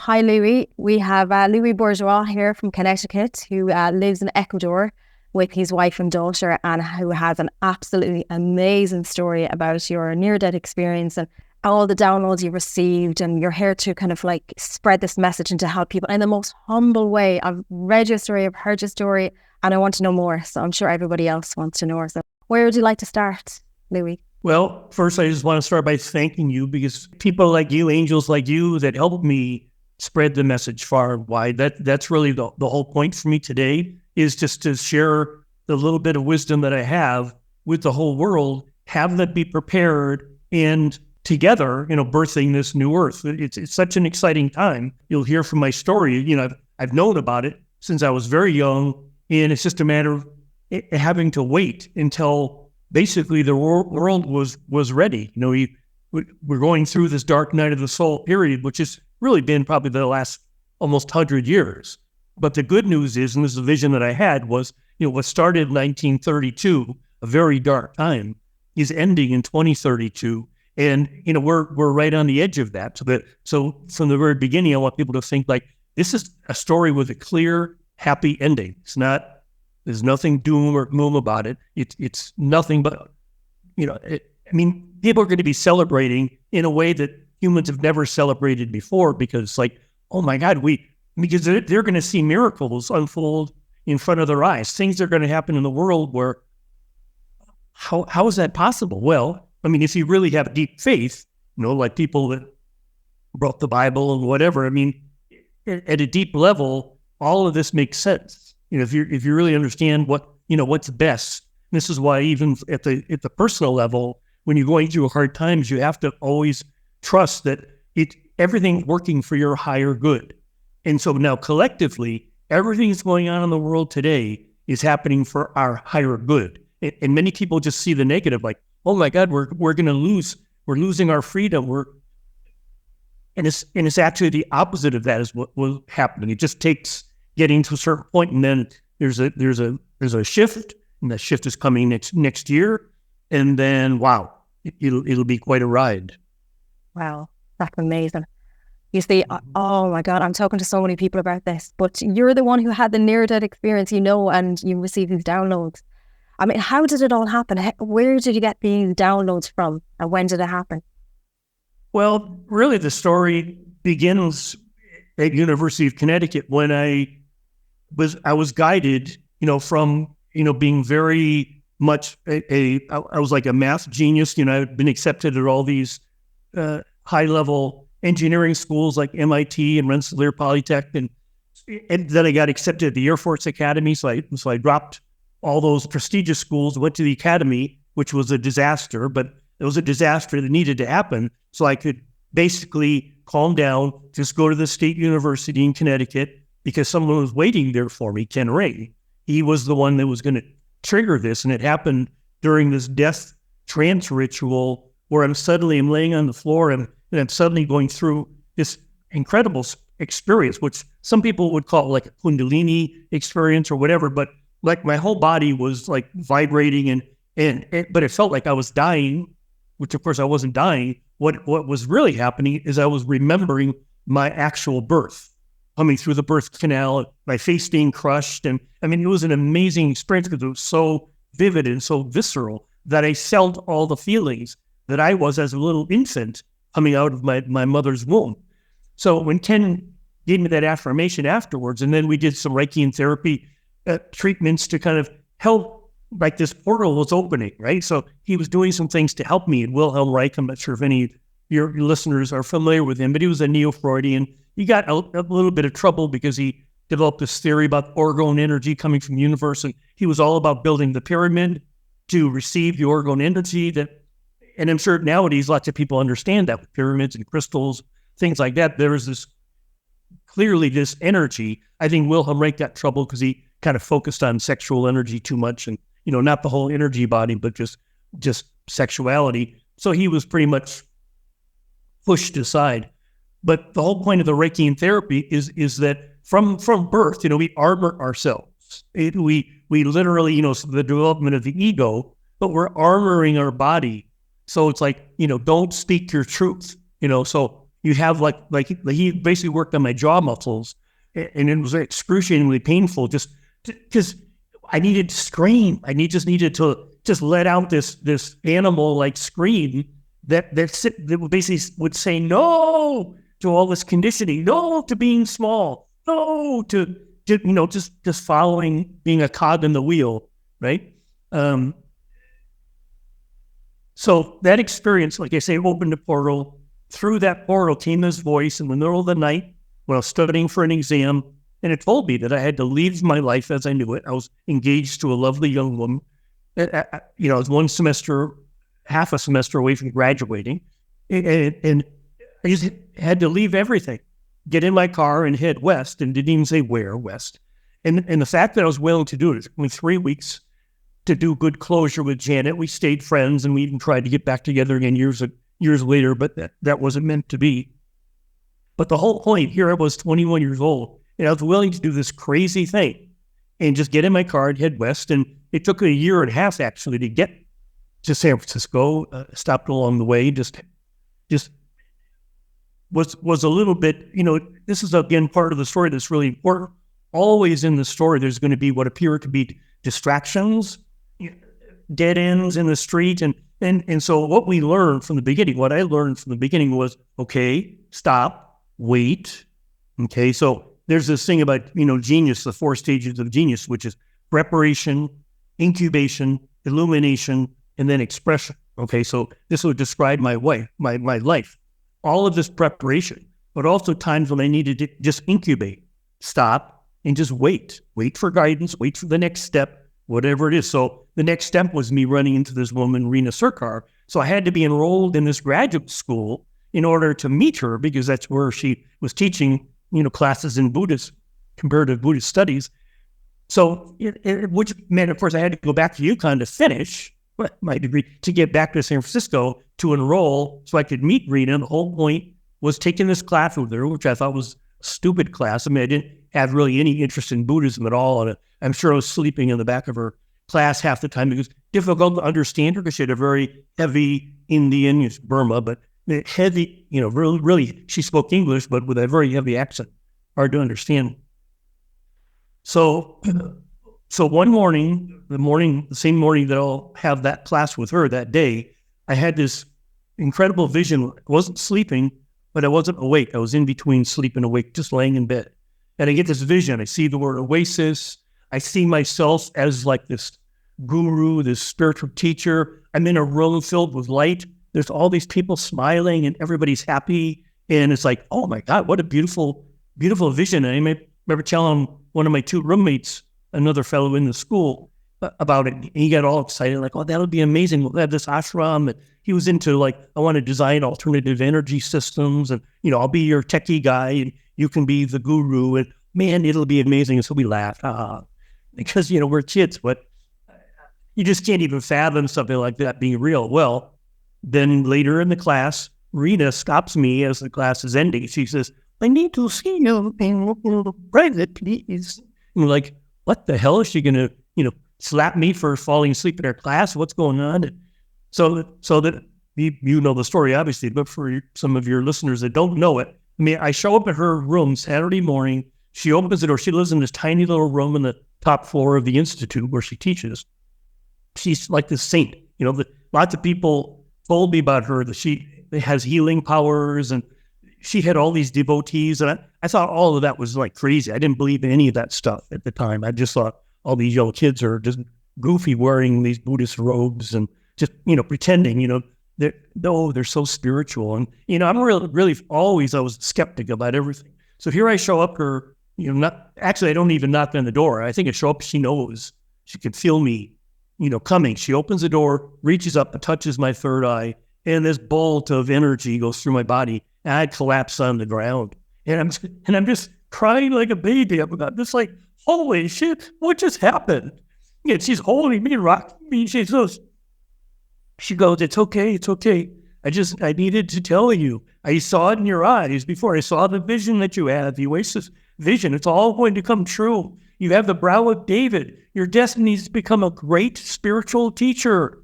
Hi, Louis. We have Louis Bourgeois here from Connecticut, who lives in Ecuador with his wife and daughter, and who has an absolutely amazing story about your near-death experience and all the downloads you received, and you're here to kind of like spread this message and to help people in the most humble way. I've read your story, I've heard your story, and I want to know more. So I'm sure everybody else wants to know. So where would you like to start, Louis? Well, first, I just want to start by thanking you, because people like you, angels like you, that helped me spread the message far and wide. That's really the whole point for me today, is just to share the little bit of wisdom that I have with the whole world, have them be prepared, and together, birthing this new earth. It's such an exciting time. You'll hear from my story. I've known about it since I was very young, and it's just a matter of having to wait until basically the world was ready. We're going through this dark night of the soul period, which has really been probably the last almost 100 years. But the good news is, and this is a vision that I had, was, what started in 1932, a very dark time, is ending in 2032. And, we're right on the edge of that. So from the very beginning, I want people to think like, this is a story with a clear, happy ending. There's nothing doom or gloom about it. It's nothing but, people are going to be celebrating in a way that humans have never celebrated before, because like, oh my God, because they're going to see miracles unfold in front of their eyes. Things are going to happen in the world where, how is that possible? Well, if you really have deep faith, like people that wrote the Bible and whatever, at a deep level, all of this makes sense. If you really understand what's best. This is why even at the personal level, when you're going through hard times, you have to always trust that everything's working for your higher good. And so now collectively, everything that's going on in the world today is happening for our higher good. And many people just see the negative, like, oh my God, we're going to lose. We're losing our freedom. And it's actually the opposite of that is what will happen. It just takes getting to a certain point, and then there's a shift, and that shift is coming next year, and then wow, it'll be quite a ride. Wow, that's amazing. You see, oh my God, I'm talking to so many people about this, but you're the one who had the near-death experience, and you received these downloads. How did it all happen? Where did you get these downloads from, and when did it happen? Well, really, the story begins at University of Connecticut when I was guided, from, being very much I was like a math genius. I'd been accepted at all these high-level engineering schools like MIT and Rensselaer Polytech, and then I got accepted at the Air Force Academy. So I dropped all those prestigious schools, went to the academy, which was a disaster, but it was a disaster that needed to happen so I could basically calm down, just go to the State University in Connecticut, because someone was waiting there for me, Ken Ray. He was the one that was going to trigger this, and it happened during this death trance ritual where I'm laying on the floor and I'm suddenly going through this incredible experience, which some people would call like a Kundalini experience or whatever, but like my whole body was like vibrating but it felt like I was dying, which of course I wasn't dying. What was really happening is I was remembering my actual birth, coming through the birth canal, my face being crushed. And it was an amazing experience because it was so vivid and so visceral that I felt all the feelings that I was as a little infant coming out of my mother's womb. So when Ken gave me that affirmation afterwards, and then we did some Reiki and therapy treatments to kind of help, like this portal was opening, right? So he was doing some things to help me. And Wilhelm Reich, I'm not sure if any of your listeners are familiar with him, but he was a neo-Freudian. He got a little bit of trouble because he developed this theory about orgone energy coming from the universe. And he was all about building the pyramid to receive the orgone energy and I'm sure nowadays lots of people understand that with pyramids and crystals, things like that. There is clearly this energy. I think Wilhelm Reich got trouble because he kind of focused on sexual energy too much, and not the whole energy body, but just sexuality. So he was pretty much pushed aside. But the whole point of the Reiki and therapy is that from birth, we armor ourselves. We literally, the development of the ego, but we're armoring our body. So it's like, don't speak your truth. So you have like he basically worked on my jaw muscles, and it was excruciatingly painful just because I needed to scream. Just needed to just let out this animal like scream that basically would say no to all this conditioning, no to being small, no to just following, being a cog in the wheel, right? So that experience, like I say, opened a portal. Through that portal came this voice in the middle of the night when I was studying for an exam, and it told me that I had to leave my life as I knew it. I was engaged to a lovely young woman. I was half a semester away from graduating, and I just had to leave everything, get in my car and head west, and didn't even say where, west. And the fact that I was willing to do it, it took me 3 weeks to do good closure with Janet. We stayed friends, and we even tried to get back together again years later, but that wasn't meant to be. But the whole point, here I was 21 years old, and I was willing to do this crazy thing and just get in my car and head west. And it took a year and a half, actually, to get to San Francisco. Stopped along the way, just was a little bit, this is, again, part of the story that's really important. Always in the story, there's going to be what appear to be distractions, dead ends in the street. And so what I learned from the beginning was, okay, stop, wait. Okay, so there's this thing about, genius, the 4 stages of genius, which is preparation, incubation, illumination, and then expression. Okay, so this would describe my life. All of this preparation, but also times when I needed to just incubate, stop, and just wait for guidance, wait for the next step, whatever it is. So the next step was me running into this woman, Rena. So I had to be enrolled in this graduate school in order to meet her, because that's where she was teaching, classes in comparative Buddhist studies. So, which meant, of course, I had to go back to UConn to finish my degree, to get back to San Francisco to enroll so I could meet Rena. The whole point was taking this class with her, which I thought was a stupid class. I mean, I didn't have really any interest in Buddhism at all. And I'm sure I was sleeping in the back of her class half the time. It was difficult to understand her because she had a very heavy Indian, Burma, but heavy, really, she spoke English, but with a very heavy accent, hard to understand. So one morning, the same morning that I'll have that class with her that day, I had this incredible vision. I wasn't sleeping, but I wasn't awake. I was in between sleep and awake, just laying in bed. And I get this vision. I see the word OASIS. I see myself as like this guru, this spiritual teacher. I'm in a room filled with light. There's all these people smiling and everybody's happy. And it's like, oh my God, what a beautiful, beautiful vision. And I remember telling one of my 2 roommates, another fellow in the school, about it. And he got all excited, like, oh, that'll be amazing. We'll have this ashram. And he was into, like, I want to design alternative energy systems. And, I'll be your techie guy and you can be the guru. And man, it'll be amazing. And so we laughed, because, we're kids, but you just can't even fathom something like that being real. Well, then later in the class, Rena stops me as the class is ending. She says, I need to see you in private, please. And we're like, what the hell? Is she going to, slap me for falling asleep in her class? What's going on? And so that you know the story, obviously, but for some of your listeners that don't know it, I show up at her room Saturday morning. She opens the door. She lives in this tiny little room in the top floor of the institute where she teaches. She's like this saint. Lots of people told me about her, that she has healing powers, and she had all these devotees. And I thought all of that was like crazy. I didn't believe any of that stuff at the time. I just thought all these young kids are just goofy, wearing these Buddhist robes and just, pretending, they're so spiritual. And, I'm really always, I was a skeptic about everything. So here I show up her, I don't even knock on the door. I think I show up, she knows, she can feel me, coming. She opens the door, reaches up and touches my third eye, and this bolt of energy goes through my body, and I collapse on the ground. And I'm just crying like a baby. I'm just like, holy shit, what just happened? And she's holding me, rocking me. She goes, it's okay. I needed to tell you. I saw it in your eyes before. I saw the vision that you had, the OASIS vision. It's all going to come true. You have the brow of David. Your destiny is to become a great spiritual teacher.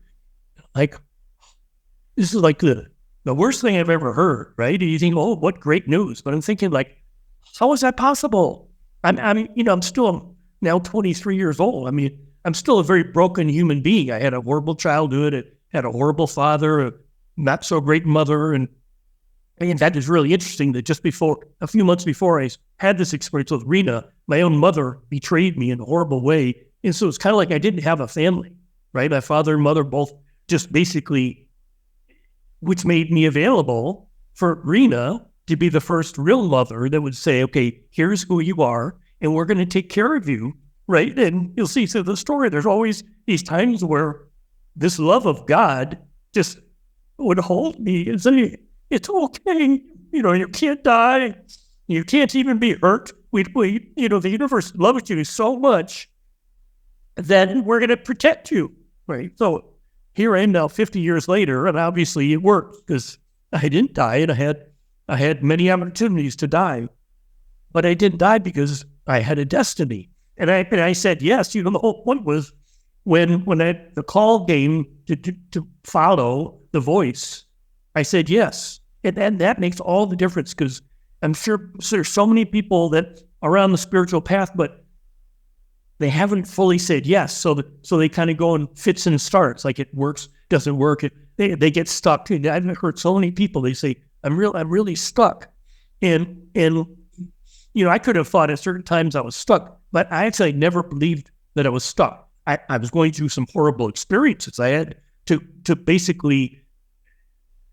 Like, this is like the the worst thing I've ever heard, right? And you think, oh, what great news. But I'm thinking, like, how is that possible? I'm still now 23 years old. I mean, I'm still a very broken human being. I had a horrible childhood. I had a horrible father, a not so great mother. And in fact, it's really interesting that a few months before I had this experience with Rena, my own mother betrayed me in a horrible way. And so it's kind of like I didn't have a family, right? My father and mother both just basically, which made me available for Rena to be the first real mother that would say, okay, here's who you are, and we're going to take care of you, right? And you'll see through the story, there's always these times where this love of God just would hold me and say, it's okay, you can't die, you can't even be hurt. The universe loves you so much that we're going to protect you, right? So here I am now 50 years later, and obviously it worked because I didn't die, and I had many opportunities to die, but I didn't die because I had a destiny. And I said yes. The whole point was when the call came to follow the voice, I said yes. And that makes all the difference, because I'm sure there's so many people that are on the spiritual path, but they haven't fully said yes. So they kind of go in fits and starts, like it works, doesn't work. They get stuck. And I've heard so many people, they say, I'm really stuck. And I could have thought at certain times I was stuck, but I actually never believed that I was stuck. I was going through some horrible experiences. I had to basically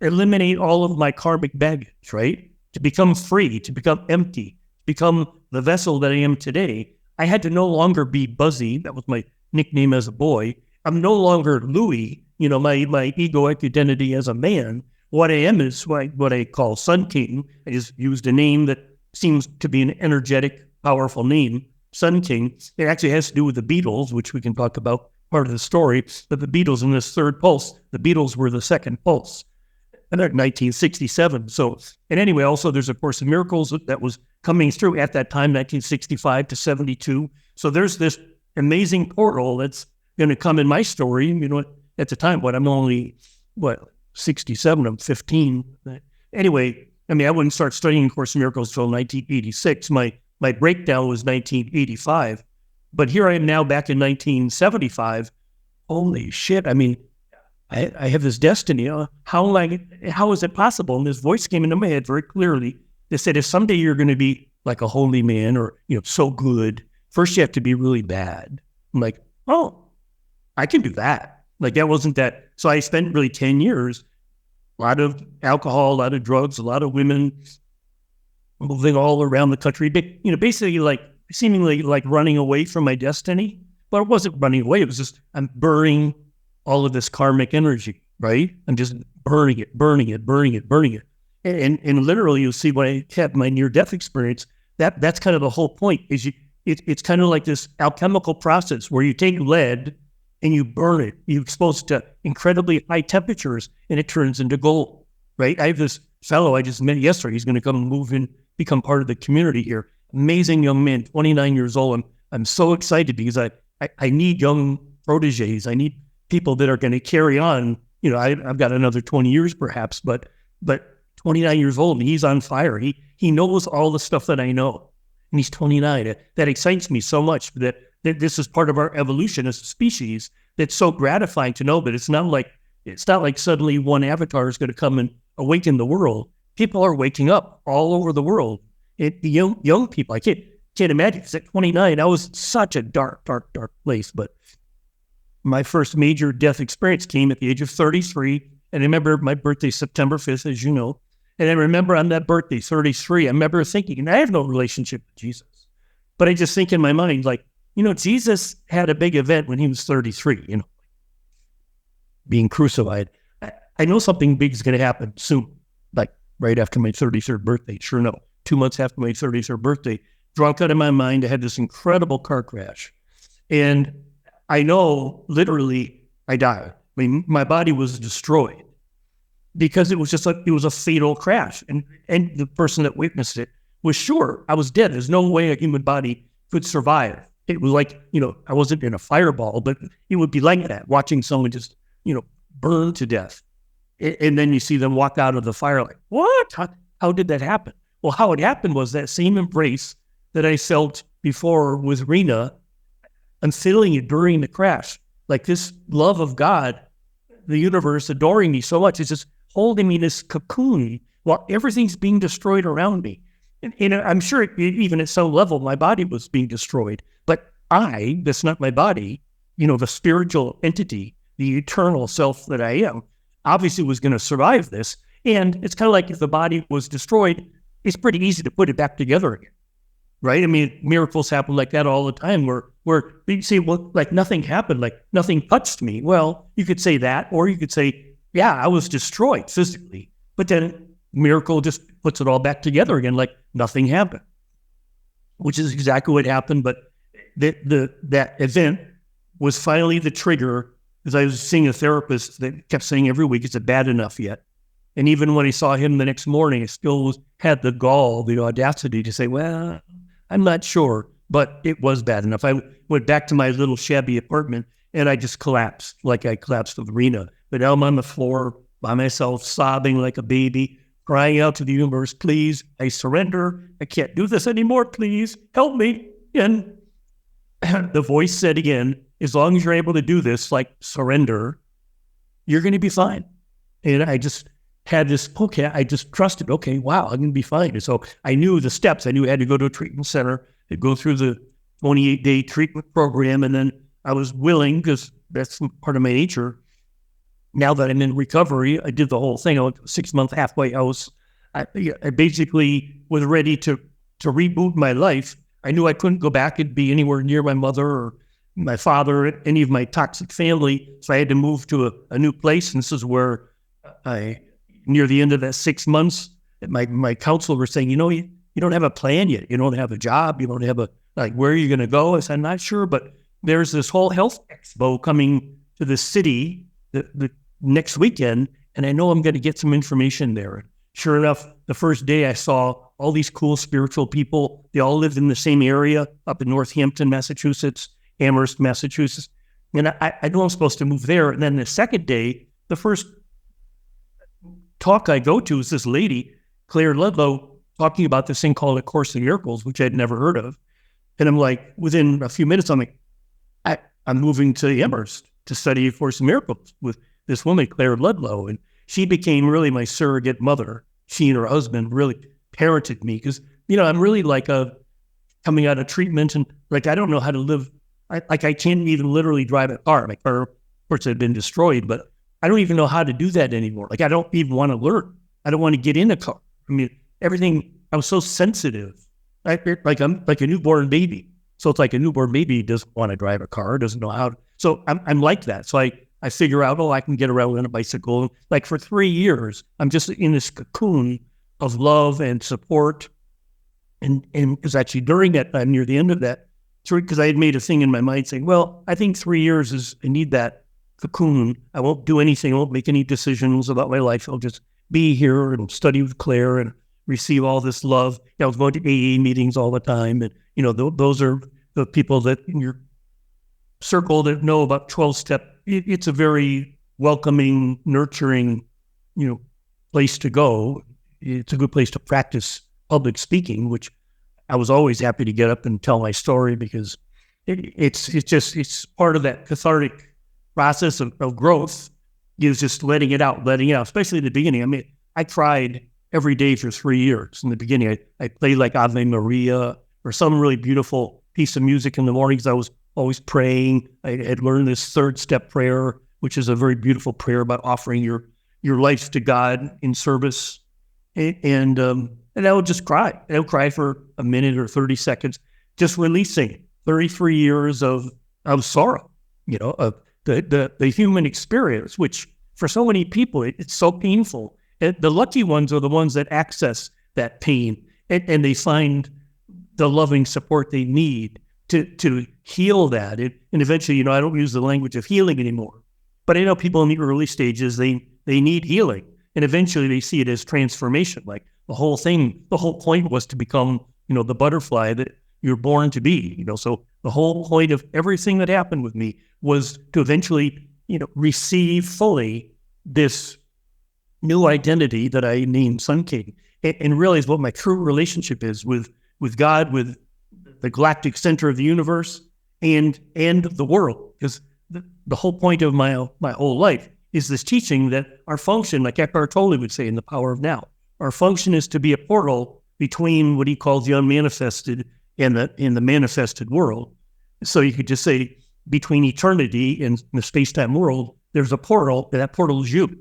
eliminate all of my karmic baggage, right? To become free, to become empty, to become the vessel that I am today. I had to no longer be Buzzy. That was my nickname as a boy. I'm no longer Louis, my egoic identity as a man. What I am is what I call Sun King. I just used a name that seems to be an energetic, powerful name, Sun King. It actually has to do with the Beatles, which we can talk about part of the story. But the Beatles in this third pulse, the Beatles were the second pulse. And they're 1967. So, and anyway, also there's A Course in Miracles that was coming through at that time, 1965 to 72. So there's this amazing portal that's going to come in my story. At the time, I'm only, 67, I'm 15. Anyway, I wouldn't start studying A Course in Miracles until 1986. My breakdown was 1985. But here I am now back in 1975. Holy shit. I have this destiny. How is it possible? And this voice came into my head very clearly. They said, if someday you're going to be like a holy man or, so good, first you have to be really bad. I'm like, oh, I can do that. Like that wasn't that. So I spent really 10 years, a lot of alcohol, a lot of drugs, a lot of women, moving all around the country, basically like seemingly like running away from my destiny. But it wasn't running away. It was just, I'm burning all of this karmic energy, right? I'm just burning it. And literally, you'll see when I had my near-death experience, that's kind of the whole point, is it's kind of like this alchemical process where you take lead and you burn it. You expose it to incredibly high temperatures and it turns into gold, right? I have this fellow I just met yesterday. He's going to come and move in, become part of the community here. Amazing young man, 29 years old. I'm so excited because I need young proteges. I need people that are going to carry on. I've got another 20 years perhaps, but 29 years old and he's on fire. He knows all the stuff that I know, and he's 29. That excites me so much that this is part of our evolution as a species. That's so gratifying to know. But it's not like suddenly one avatar is going to come and awaken the world. People are waking up all over the world. The young people, I can't imagine. Because at 29, I was such a dark place. But my first major death experience came at the age of 33. And I remember my birthday, September 5th, as you know. And I remember on that birthday, 33, I remember thinking, and I have no relationship with Jesus, but I just think in my mind, like, Jesus had a big event when he was 33, being crucified. I know something big is going to happen soon, like right after my 33rd birthday. Sure enough, 2 months after my 33rd birthday, drunk out of my mind, I had this incredible car crash. And I know literally I died. My body was destroyed because it was just like, it was a fatal crash. And the person that witnessed it was sure I was dead. There's no way a human body could survive. It was like, I wasn't in a fireball, but it would be like that, watching someone just, burn to death. And then you see them walk out of the fire like, what? How did that happen? Well, how it happened was that same embrace that I felt before with Rena, I'm feeling it during the crash. Like this love of God, the universe adoring me so much, is just holding me in this cocoon while everything's being destroyed around me. And I'm sure even at some level, my body was being destroyed. But that's not my body, the spiritual entity, the eternal self that I am, obviously was going to survive this. And it's kind of like if the body was destroyed, it's pretty easy to put it back together again, right? I mean, miracles happen like that all the time where you say, well, like nothing happened, like nothing touched me. Well, you could say that, or you could say, yeah, I was destroyed physically. But then miracle just puts it all back together again, like nothing happened, which is exactly what happened. But that event was finally the trigger, because I was seeing a therapist that kept saying every week, is it bad enough yet? And even when I saw him the next morning, I still had the gall, the audacity to say, well, I'm not sure, but it was bad enough. I went back to my little shabby apartment and I just collapsed, like I collapsed with Rena. But now I'm on the floor by myself, sobbing like a baby, crying out to the universe, please, I surrender. I can't do this anymore. Please help me. And the voice said again, as long as you're able to do this, like surrender, you're going to be fine. And I just had this, okay, I just trusted, okay, wow, I'm going to be fine. And so I knew the steps. I knew I had to go to a treatment center, to go through the 28-day treatment program. And then I was willing, because that's part of my nature. Now that I'm in recovery, I did the whole thing. I went to a 6-month halfway house. I basically was ready to reboot my life. I knew I couldn't go back and be anywhere near my mother or my father, any of my toxic family. So I had to move to a new place. And this is where near the end of that 6 months, my counselor was saying, you don't have a plan yet. You don't have a job. You don't have where are you going to go? I said, I'm not sure, but there's this whole health expo coming to the city the next weekend, and I know I'm going to get some information there. Sure enough, the first day I saw all these cool spiritual people. They all lived in the same area up in Northampton, Massachusetts, Amherst, Massachusetts. And I know I'm supposed to move there. And then the second day, the first talk I go to is this lady, Claire Ludlow, talking about this thing called A Course in Miracles, which I'd never heard of. And I'm like, within a few minutes, I'm like, I'm moving to Amherst to study A Course in Miracles with this woman, Claire Ludlow. And she became really my surrogate mother. She and her husband really parented me because, I'm really like coming out of treatment and like, I don't know how to live. I can't even literally drive a car. My car, of course, had been destroyed, but I don't even know how to do that anymore. Like, I don't even want to learn. I don't want to get in a car. I mean, everything, I was so sensitive. Like I'm like a newborn baby. So it's like a newborn baby doesn't want to drive a car, doesn't know how to. So I'm like that. So I figure out, I can get around on a bicycle. Like for 3 years, I'm just in this cocoon of love and support. And it was actually during that time, near the end of that, because I had made a thing in my mind saying, well, I think 3 years I need that cocoon. I won't do anything. I won't make any decisions about my life. I'll just be here and study with Claire and receive all this love. I was going to AA meetings all the time. And, those are the people that in your circle that know about 12-step. It's a very welcoming, nurturing, place to go. It's a good place to practice public speaking, which I was always happy to get up and tell my story because it's part of that cathartic process of growth is just letting it out, especially in the beginning. I mean, I cried every day for 3 years. In the beginning, I played like Ave Maria or some really beautiful piece of music in the mornings. I was always praying. I had learned this 3rd-step prayer, which is a very beautiful prayer about offering your life to God in service. And I would just cry. I would cry for a minute or 30 seconds, just releasing 33 years of sorrow, of the human experience, which for so many people, it's so painful. And the lucky ones are the ones that access that pain and they find the loving support they need to heal that. And eventually, I don't use the language of healing anymore, but I know people in the early stages, they need healing. And eventually they see it as transformation. Like the whole point was to become, the butterfly that you're born to be, so the whole point of everything that happened with me was to eventually, receive fully this new identity that I named Sun King, and realize what my true relationship is with God, with the galactic center of the universe, and the world. Because the whole point of my whole life is this teaching that our function, like Eckhart Tolle would say in The Power of Now, our function is to be a portal between what he calls the unmanifested and the manifested world. So you could just say between eternity and the space-time world, there's a portal, and that portal is you.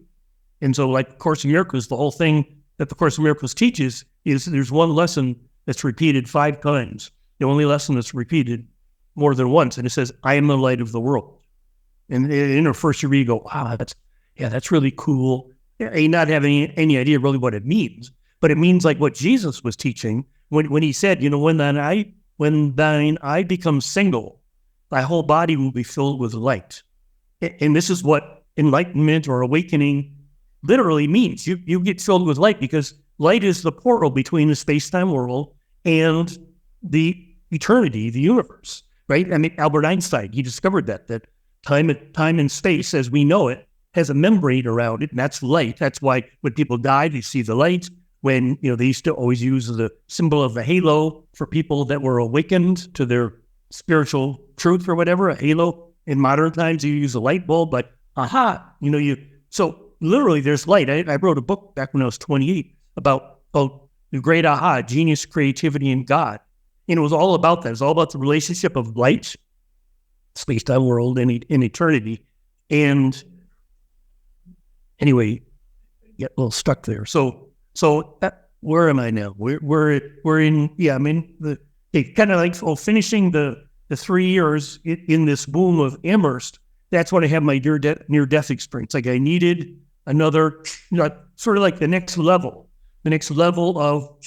And so like Course in Miracles, the whole thing that the Course in Miracles teaches is there's one lesson that's repeated 5 times. The only lesson that's repeated more than once. And it says, I am the light of the world. And in our first year, you go, wow, that's really cool. And not having any idea really what it means. But it means like what Jesus was teaching when he said, when thine eye becomes single, thy whole body will be filled with light. And this is what enlightenment or awakening literally means. You get filled with light because light is the portal between the space-time world and the eternity, the universe, right? I mean, Albert Einstein, he discovered that time and space as we know it has a membrane around it, and that's light. That's why when people die, they see the light. When, they used to always use the symbol of a halo for people that were awakened to their spiritual truth or whatever, a halo. In modern times, you use a light bulb, but so literally there's light. I wrote a book back when I was 28 about the great aha, genius, creativity, and God. And it was all about that. It was all about the relationship of light, space-time world, and eternity. And anyway, get a little stuck there. So where am I now? We're in, I'm in kind of like finishing the 3 years in this boom of Amherst. That's when I had my near-death experience. Like I needed another, sort of like the next level of,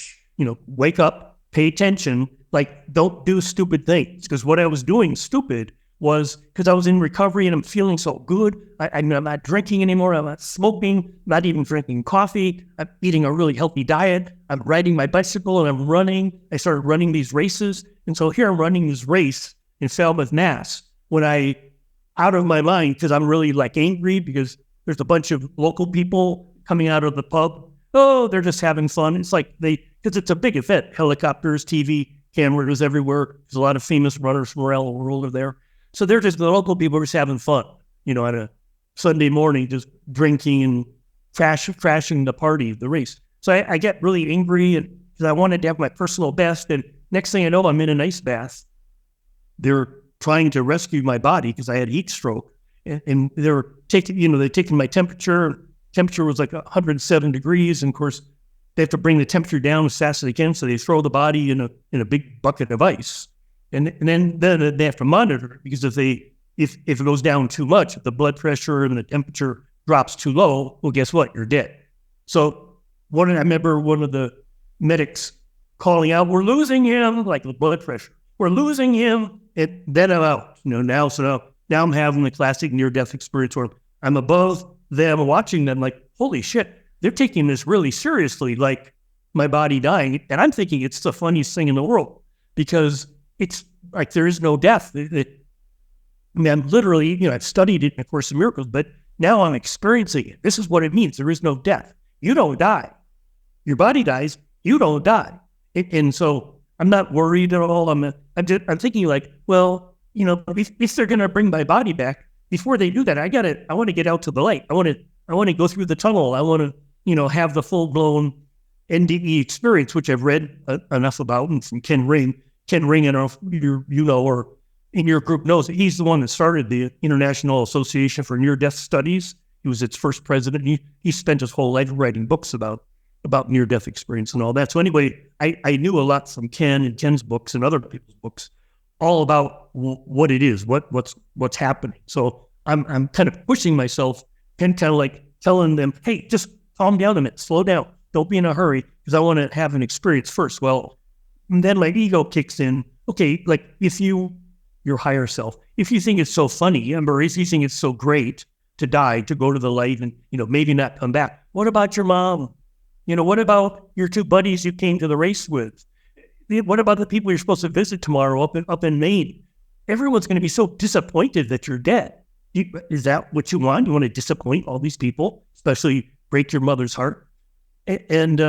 wake up, pay attention, like don't do stupid things. Because what I was doing stupid was because I was in recovery and I'm feeling so good. I'm not drinking anymore. I'm not smoking, not even drinking coffee. I'm eating a really healthy diet. I'm riding my bicycle and I'm running. I started running these races. And so here I'm running this race in Falmouth, Mass. When out of my mind, because I'm really like angry because there's a bunch of local people coming out of the pub. Oh, they're just having fun. It's like because it's a big event. Helicopters, TV, cameras everywhere. There's a lot of famous runners from around the world are there. So they're just, the local people are just having fun, on a Sunday morning, just drinking and crashing the party, the race. So I get really angry because I wanted to have my personal best. And next thing I know, I'm in an ice bath. They're trying to rescue my body because I had heat stroke. And they're taking my temperature. Temperature was like 107 degrees. And of course, they have to bring the temperature down as fast as they can. So they throw the body in a big bucket of ice. And then they have to monitor it because if it goes down too much, if the blood pressure and the temperature drops too low, well, guess what? You're dead. So I remember one of the medics calling out, "We're losing him!" Like the blood pressure. We're losing him. And then I'm out. Now I'm having the classic near-death experience where I'm above them, watching them, like, holy shit, they're taking this really seriously, like my body dying. And I'm thinking it's the funniest thing in the world because it's like there is no death. I'm literally, I've studied it in A Course in Miracles, but now I'm experiencing it. This is what it means. There is no death. You don't die. Your body dies. You don't die. And so I'm not worried at all. I'm thinking like, well, if they're going to bring my body back, before they do that, I want to get out to the light. I want to go through the tunnel. I want to, have the full-blown NDE experience, which I've read enough about, and from Ken Ring, I don't know if or in your group knows that he's the one that started the International Association for Near-Death Studies. He was its first president. He spent his whole life writing books about near-death experience and all that. So anyway, I knew a lot from Ken and Ken's books and other people's books, all about what it is, what's happening. So I'm kind of pushing myself and kind of like telling them, hey, just calm down a minute, slow down, don't be in a hurry, because I want to have an experience first. Well, and then my ego kicks in. Okay, like if your higher self, if you think it's so funny, or if you think it's so great to die, to go to the light and, maybe not come back, what about your mom? What about your 2 buddies you came to the race with? What about the people you're supposed to visit tomorrow up in Maine? Everyone's going to be so disappointed that you're dead. Is that what you want? You want to disappoint all these people, especially break your mother's heart. And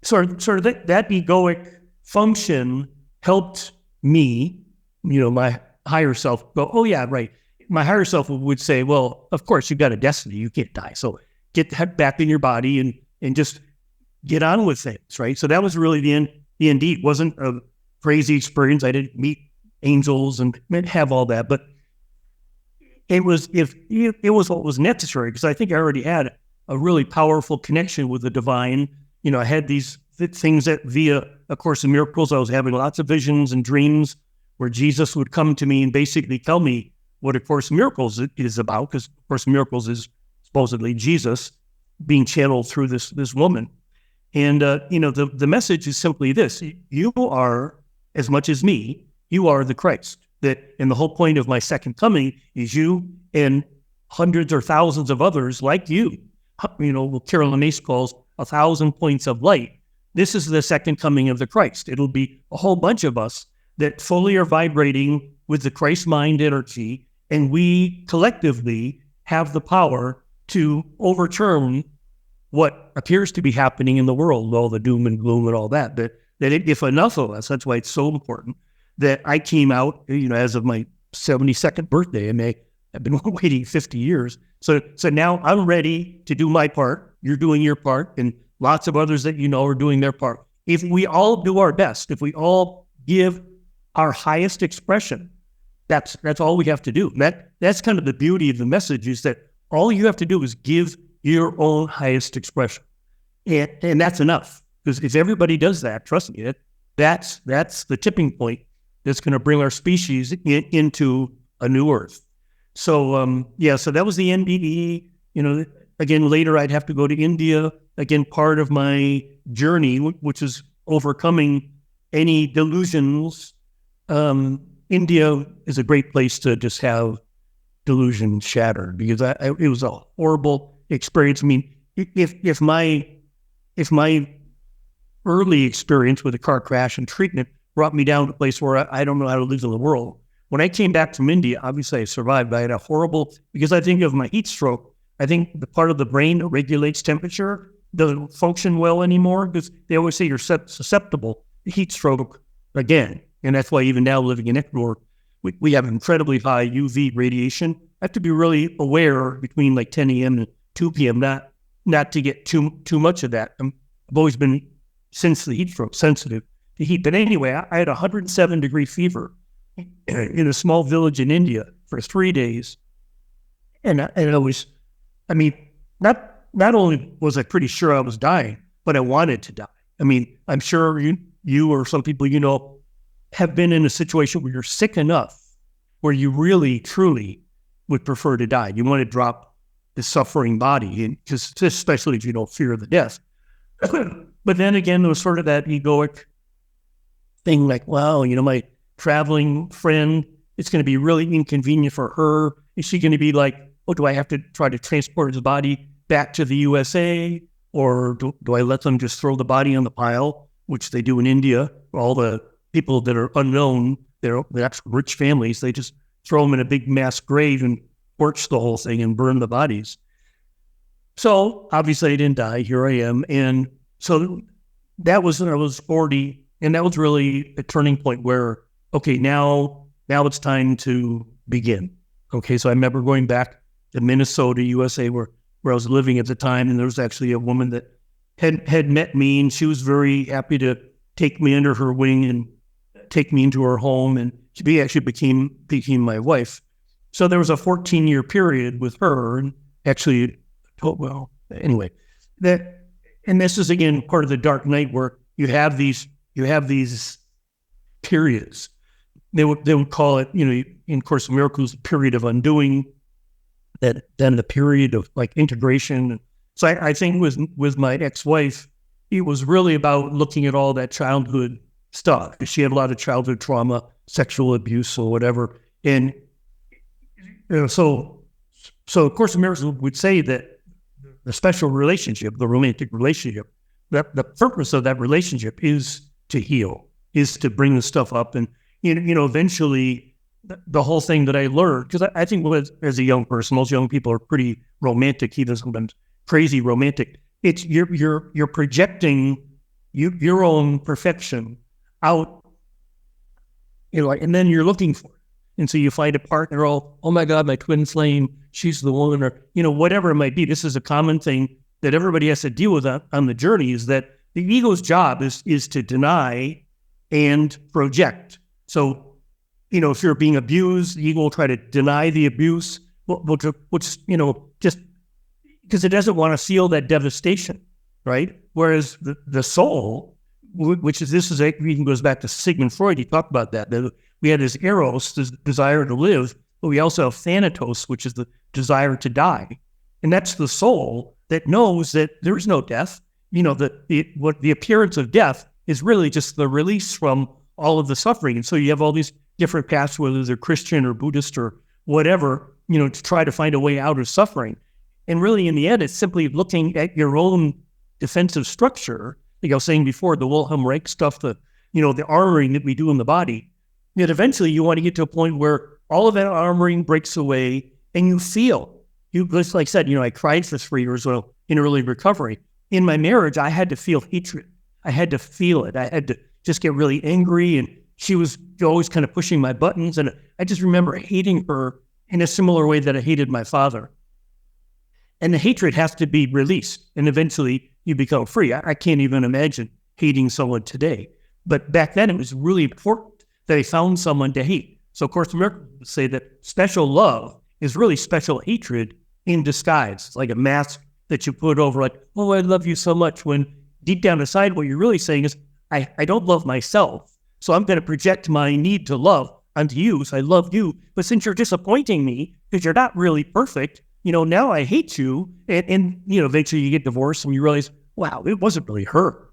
sort of that egoic function helped me, my higher self go, oh yeah, right. My higher self would say, well, of course, you've got a destiny. You can't die. So get back in your body and just get on with things, right? So that was really the end. It wasn't a crazy experience. I didn't meet angels and have all that, but it was what was necessary, because I think I already had a really powerful connection with the divine. I had these things that via A Course in Miracles, I was having lots of visions and dreams where Jesus would come to me and basically tell me what A Course in Miracles is about, because A Course in Miracles is supposedly Jesus being channeled through this woman. And, the message is simply this: you are, as much as me, you are the Christ. And the whole point of my second coming is you and hundreds or thousands of others like you. What Carol Mace calls 1,000 points of light. This is the second coming of the Christ. It'll be a whole bunch of us that fully are vibrating with the Christ mind energy, and we collectively have the power to overturn what appears to be happening in the world, all the doom and gloom and all that. If enough of us, that's why it's so important that I came out, as of my 72nd birthday. I've been waiting 50 years. So now I'm ready to do my part. You're doing your part, and lots of others that are doing their part. If we all do our best, if we all give our highest expression, that's all we have to do. That's kind of the beauty of the message, is that all you have to do is give your own highest expression. And that's enough. Because if everybody does that, trust me, that's the tipping point that's going to bring our species into a new earth. So, so that was the NDE. Again, later I'd have to go to India. Again, part of my journey, which is overcoming any delusions. India is a great place to just have delusions shattered, because it was a horrible experience. I mean, if my early experience with a car crash and treatment brought me down to a place where I don't know how to live in the world. When I came back from India, obviously I survived. I had a horrible, because I think of my heat stroke, I think the part of the brain that regulates temperature doesn't function well anymore, because they always say you're susceptible to heat stroke again. And that's why even now living in Ecuador, we have incredibly high UV radiation. I have to be really aware between like 10 a.m. and 2 p.m. not to get too much of that. I've always been, since the heat stroke, sensitive to heat. But anyway, I had 107-degree fever in a small village in India for 3 days. And I was, not only was I pretty sure I was dying, but I wanted to die. I mean, I'm sure you or some people have been in a situation where you're sick enough where you really, truly would prefer to die. You want to drop the suffering body, because especially if you don't fear the death. But then again, there was sort of that egoic thing, like, wow, my traveling friend, it's going to be really inconvenient for her. Is she going to be like, oh, do I have to try to transport his body back to the USA? Or do I let them just throw the body on the pile, which they do in India? All the people that are unknown, they're actually rich families, they just throw them in a big mass grave and torch the whole thing and burn the bodies. So obviously I didn't die. Here I am. And so that was when I was 40. And that was really a turning point where, okay, now it's time to begin. Okay, so I remember going back to Minnesota, USA, where I was living at the time. And there was actually a woman that had met me, and she was very happy to take me under her wing and take me into her home. And she actually became my wife. So there was a 14-year period with her. And actually, anyway, and this is again part of the dark night, where you have these periods. They would call it, in Course of Miracles, the period of undoing, then the period of like integration. So I think with my ex-wife, it was really about looking at all that childhood stuff. She had a lot of childhood trauma, sexual abuse or whatever. And so of Course of Miracles would say that the special relationship, the romantic relationship, that the purpose of that relationship is to heal, is to bring the stuff up. And, eventually the whole thing that I learned, because I think as a young person, most young people are pretty romantic, even sometimes crazy romantic. It's you're projecting your own perfection out, and then you're looking for it. And so you find a partner, oh my God, my twin flame, she's the one, or whatever it might be. This is a common thing that everybody has to deal with on the journey, is that the ego's job is to deny and project. So, if you're being abused, the ego will try to deny the abuse, which just because it doesn't want to feel that devastation, right? Whereas the soul, which even goes back to Sigmund Freud. He talked about that we had this eros, this desire to live, but we also have thanatos, which is the desire to die, and that's the soul that knows that there is no death. The appearance of death is really just the release from all of the suffering. And so you have all these different paths, whether they're Christian or Buddhist or whatever, to try to find a way out of suffering. And really, in the end, it's simply looking at your own defensive structure. Like I was saying before, the Wilhelm Reich stuff, the armoring that we do in the body, that eventually you want to get to a point where all of that armoring breaks away and you feel. Just like I said, I cried for 3 years in early recovery. In my marriage, I had to feel hatred. I had to feel it. I had to just get really angry, and she was always kind of pushing my buttons. And I just remember hating her in a similar way that I hated my father. And the hatred has to be released, and eventually you become free. I can't even imagine hating someone today. But back then, it was really important that I found someone to hate. So, of course, Americans would say that special love is really special hatred in disguise. It's like a mask that you put over, like, oh, I love you so much, when deep down inside, what you're really saying is, I don't love myself, so I'm going to project my need to love onto you, so I love you. But since you're disappointing me, because you're not really perfect, now I hate you. And eventually you get divorced and you realize, wow, it wasn't really her.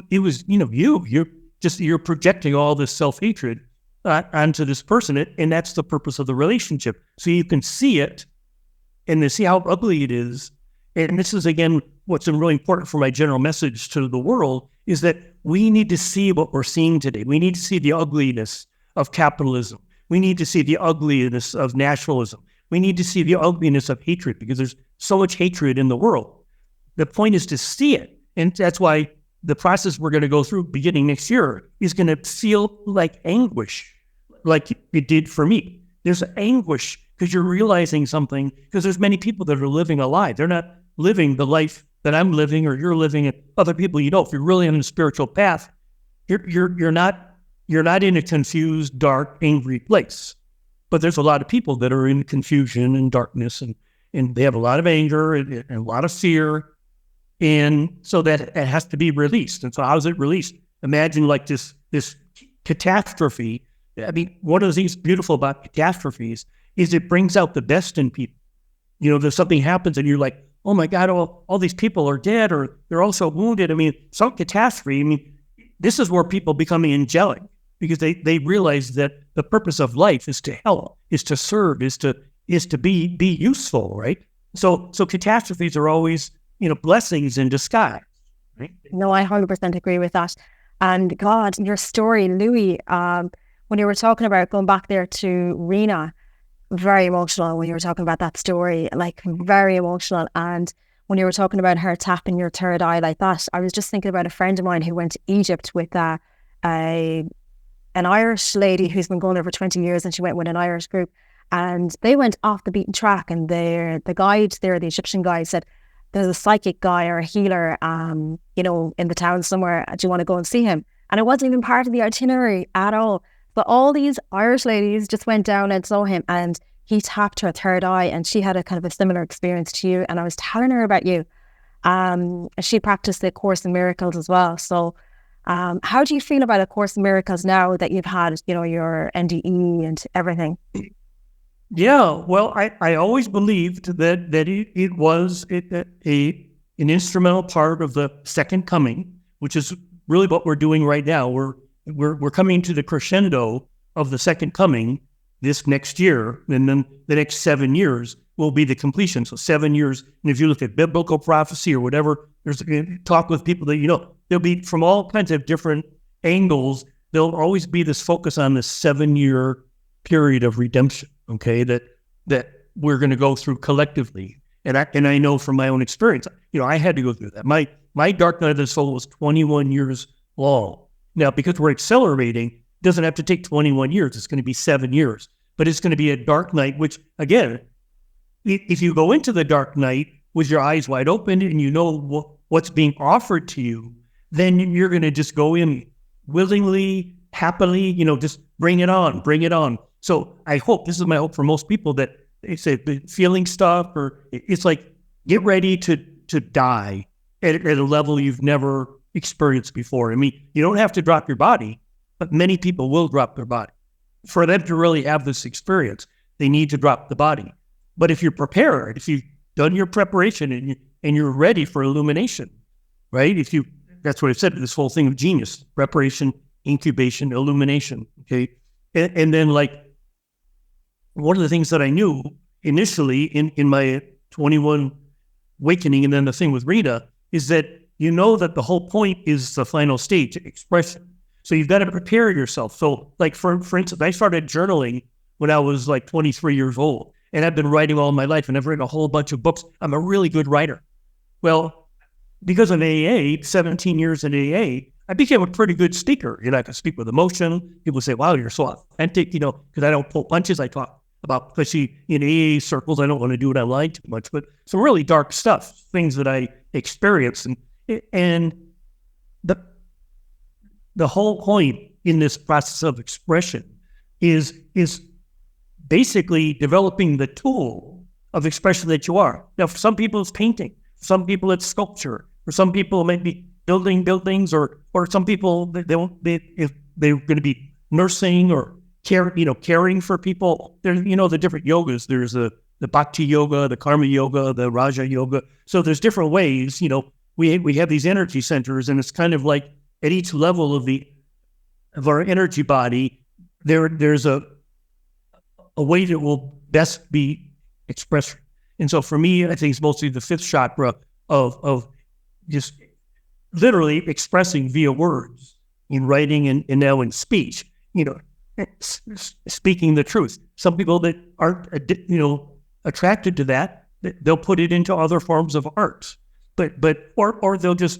It was, you're projecting all this self-hatred onto this person. And that's the purpose of the relationship. So you can see it and then see how ugly it is. And this is, again, what's really important for my general message to the world, is that we need to see what we're seeing today. We need to see the ugliness of capitalism. We need to see the ugliness of nationalism. We need to see the ugliness of hatred, because there's so much hatred in the world. The point is to see it. And that's why the process we're going to go through beginning next year is going to feel like anguish, like it did for me. There's anguish because you're realizing something, because there's many people that are living a lie. They're not living the life that I'm living or you're living, and other people if you're really on a spiritual path, you're not in a confused, dark, angry place. But there's a lot of people that are in confusion and darkness, and they have a lot of anger and a lot of fear. And so that it has to be released. And so how is it released? Imagine like this catastrophe. I mean, one of the things beautiful about catastrophes is it brings out the best in people. There's something happens and you're like, oh my God, all these people are dead, or they're also wounded. I mean, some catastrophe, this is where people become angelic, because they realize that the purpose of life is to help, is to serve, is to be useful, right? So catastrophes are always, blessings in disguise, right? No, I 100% agree with that. And God, your story, Louis, when you were talking about going back there to Rena, very emotional when you were talking about that story, like very emotional. And when you were talking about her tapping your third eye like that, I was just thinking about a friend of mine who went to Egypt with an Irish lady who's been going there for 20 years, and she went with an Irish group, and they went off the beaten track. And the guide there, the Egyptian guide, said, there's a psychic guy or a healer, in the town somewhere. Do you want to go and see him? And it wasn't even part of the itinerary at all. But all these Irish ladies just went down and saw him, and he tapped her third eye, and she had a kind of a similar experience to you. And I was telling her about you. She practiced the Course in Miracles as well. So how do you feel about A Course in Miracles now that you've had, your NDE and everything? Yeah, well, I always believed that it was an instrumental part of the second coming, which is really what we're doing right now. We're coming to the crescendo of the second coming this next year, and then the next 7 years will be the completion. So 7 years, and if you look at biblical prophecy or whatever, there's talk with people that there'll be from all kinds of different angles. There'll always be this focus on this 7 year period of redemption, okay, that we're going to go through collectively. And I know from my own experience, I had to go through that. My dark night of the soul was 21 years long. Now, because we're accelerating, it doesn't have to take 21 years. It's going to be 7 years. But it's going to be a dark night, which, again, if you go into the dark night with your eyes wide open and you know what's being offered to you, then you're going to just go in willingly, happily, just bring it on, bring it on. So I hope, this is my hope for most people, that they say feeling stuff, or it's like, get ready to die at a level you've never experienced before. I mean, you don't have to drop your body, but many people will drop their body. For them to really have this experience, they need to drop the body. But if you're prepared, if you've done your preparation and you're ready for illumination, right? That's what I said, this whole thing of genius: preparation, incubation, illumination. Okay. And then, like, one of the things that I knew initially in my 21 awakening, and then the thing with Rena, is that that the whole point is the final stage, expression. So you've got to prepare yourself. So, like, for instance, I started journaling when I was like 23 years old, and I've been writing all my life, and I've written a whole bunch of books. I'm a really good writer. Well, because of AA, 17 years in AA, I became a pretty good speaker. I can speak with emotion. People say, wow, you're so authentic, because I don't pull punches. I talk about, especially in AA circles, I don't want to do it online too much, but some really dark stuff, things that I experienced. And the whole point in this process of expression is basically developing the tool of expression that you are. Now, for some people it's painting, for some people it's sculpture, for some people it might be building buildings, or some people they're going to be nursing or caring for people. There's the different yogas. There's the bhakti yoga, the karma yoga, the raja yoga. So there's different ways. We have these energy centers, and it's kind of like at each level of our energy body, there's a way that will best be expressed. And so for me, I think it's mostly the fifth chakra of just literally expressing via words, in writing and now in speech, speaking the truth. Some people that aren't, attracted to that, they'll put it into other forms of art, or they'll just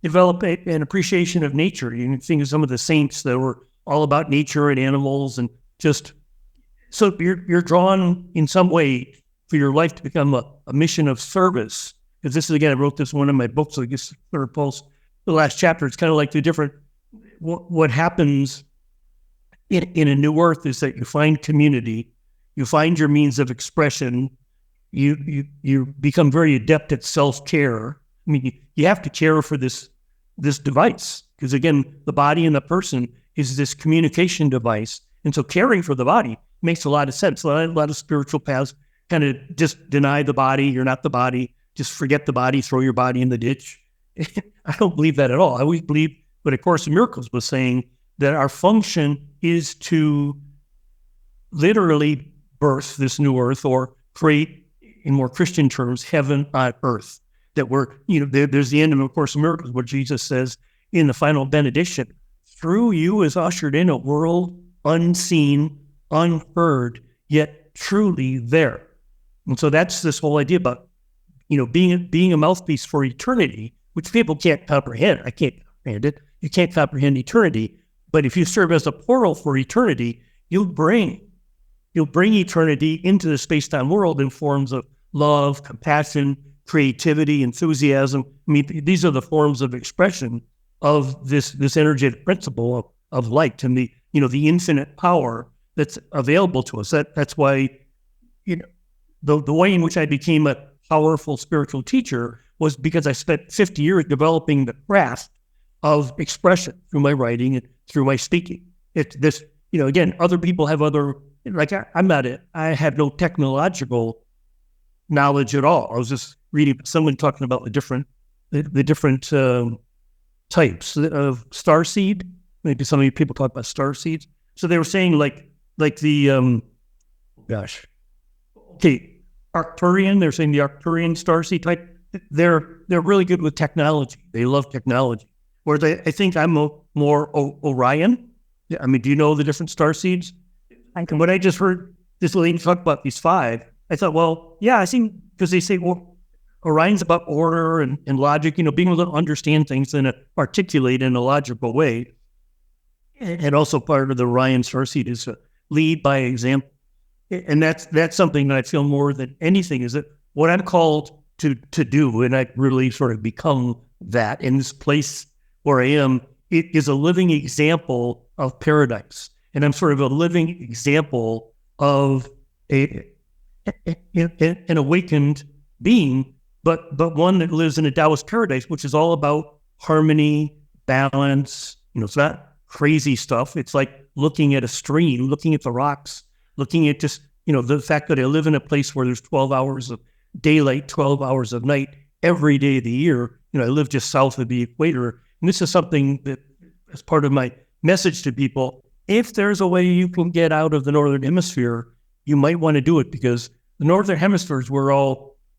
develop an appreciation of nature. You can think of some of the saints that were all about nature and animals, and just, so you're drawn in some way for your life to become a mission of service. Because this is, again, I wrote this in one of my books, so I guess third pulse, the last chapter. It's kind of like the different, what happens in a new earth is that you find community, you find your means of expression, you become very adept at self-care. I mean, you have to care for this device, because, again, the body and the person is this communication device. And so caring for the body makes a lot of sense. A lot of spiritual paths kind of just deny the body. You're not the body. Just forget the body, throw your body in the ditch. I don't believe that at all. I always believe what A Course in Miracles was saying, that our function is to literally birth this new earth, or create, in more Christian terms, heaven on earth. That we're, there's the end of A Course in Miracles where Jesus says in the final benediction, through you is ushered in a world unseen, unheard, yet truly there. And so that's this whole idea about, being a mouthpiece for eternity, which people can't comprehend. I can't comprehend it. You can't comprehend eternity. But if you serve as a portal for eternity, you'll bring eternity into the space-time world in forms of love, compassion, creativity, enthusiasm. I mean, these are the forms of expression of this energetic principle of light, and the infinite power that's available to us. That's why, the way in which I became a powerful spiritual teacher was because I spent 50 years developing the craft of expression through my writing and through my speaking. Again, other people have I have no technological knowledge at all. I was just reading someone talking about the different types of starseed. Maybe some of you people talk about starseeds. So they were saying like the Arcturian. They're saying the Arcturian starseed type. They're really good with technology. They love technology. Whereas I think I'm more Orion. I mean, do you know the different star seeds? And when I just heard this lady talk about these 5, I thought, well, yeah, I think, because they say, well, Orion's about order and logic, being able to understand things and articulate in a logical way. And also part of the Orion starseed is to lead by example. And that's something that I feel more than anything is that what I'm called to do, and I really sort of become that in this place where I am, it is a living example of paradise. And I'm sort of a living example of an awakened being, but one that lives in a Taoist paradise, which is all about harmony, balance. It's not crazy stuff. It's like looking at a stream, looking at the rocks, looking at just, the fact that I live in a place where there's 12 hours of daylight, 12 hours of night every day of the year. I live just south of the equator. And this is something that, as part of my message to people, if there's a way you can get out of the Northern Hemisphere, you might want to do it, because the Northern Hemisphere is where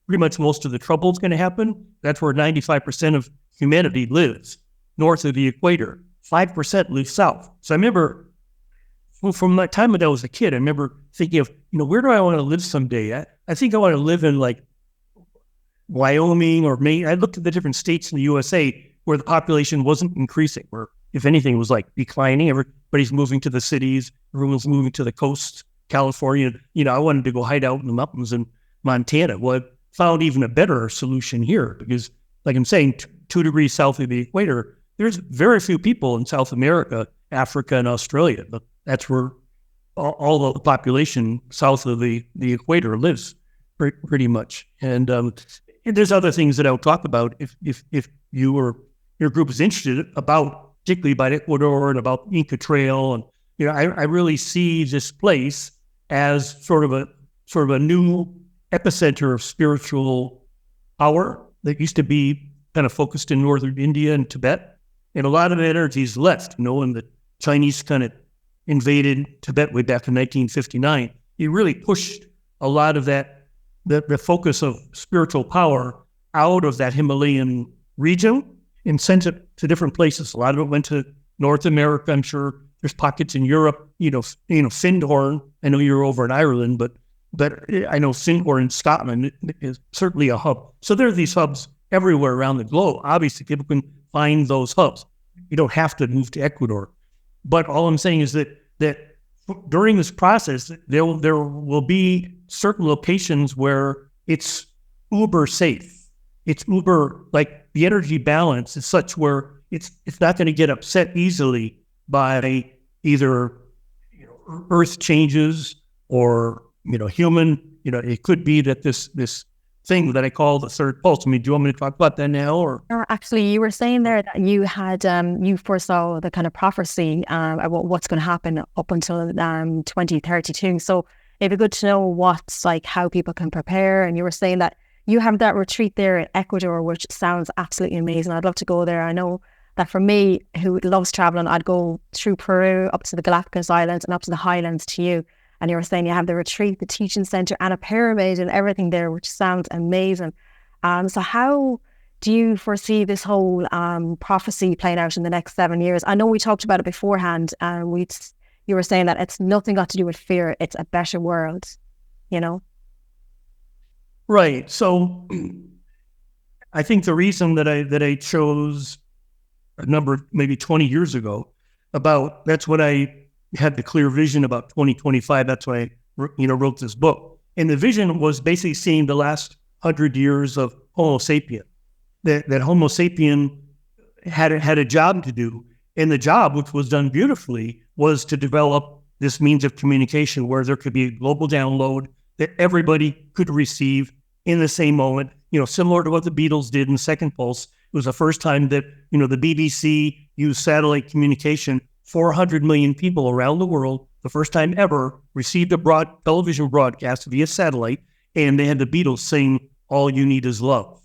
pretty much most of the trouble is going to happen. That's where 95% of humanity lives, north of the equator. 5% live south. So I remember from my time when I was a kid, I remember thinking of, where do I want to live someday? I think I want to live in like Wyoming or Maine. I looked at the different states in the USA where the population wasn't increasing, where if anything it was like declining. Everybody's moving to the cities. Everyone's moving to the coast, California. I wanted to go hide out in the mountains in Montana. Well, I found even a better solution here because, like I'm saying, 2 degrees south of the equator, there's very few people in South America, Africa, and Australia. But that's where all the population south of the equator lives, pretty much. And there's other things that I'll talk about if you or your group is interested about, particularly about Ecuador and about Inca Trail. And I really see this place as sort of a new epicenter of spiritual power that used to be kind of focused in northern India and Tibet. And a lot of the energy's left, when the Chinese kind of invaded Tibet way back in 1959. It really pushed a lot of that, the focus of spiritual power out of that Himalayan region and sent it to different places. A lot of it went to North America. I'm sure there's pockets in Europe, Findhorn. I know you're over in Ireland, but I know Findhorn in Scotland is certainly a hub. So there are these hubs everywhere around the globe. Obviously, people can find those hubs. You don't have to move to Ecuador. But all I'm saying is that during this process, there will be certain locations where it's uber safe. It's uber, like the energy balance is such where it's not going to get upset easily by either earth changes or human. It could be that this thing that I call the third pulse. I mean, do you want me to talk about that now? Or actually, you were saying there that you had you foresaw the kind of prophecy about what's going to happen up until 2032. So it'd be good to know what's like how people can prepare. And you were saying that you have that retreat there in Ecuador, which sounds absolutely amazing. I'd love to go there. I know that for me, who loves traveling, I'd go through Peru up to the Galapagos Islands and up to the highlands to you. And you were saying you have the retreat, the teaching center, and a pyramid and everything there, which sounds amazing. So how do you foresee this whole prophecy playing out in the next 7 years? I know we talked about it beforehand. You were saying that it's nothing got to do with fear. It's a better world, Right. So I think the reason that I chose a number, maybe 20 years ago, that's when I had the clear vision about 2025. That's why I, wrote this book. And the vision was basically seeing the last 100 years of Homo sapien. That Homo sapien had a job to do, and the job, which was done beautifully, was to develop this means of communication where there could be a global download that everybody could receive in the same moment. Similar to what the Beatles did in Second Pulse. It was the first time that the BBC used satellite communication. 400 million people around the world, the first time ever, received a television broadcast via satellite, and they had the Beatles sing "All You Need Is Love."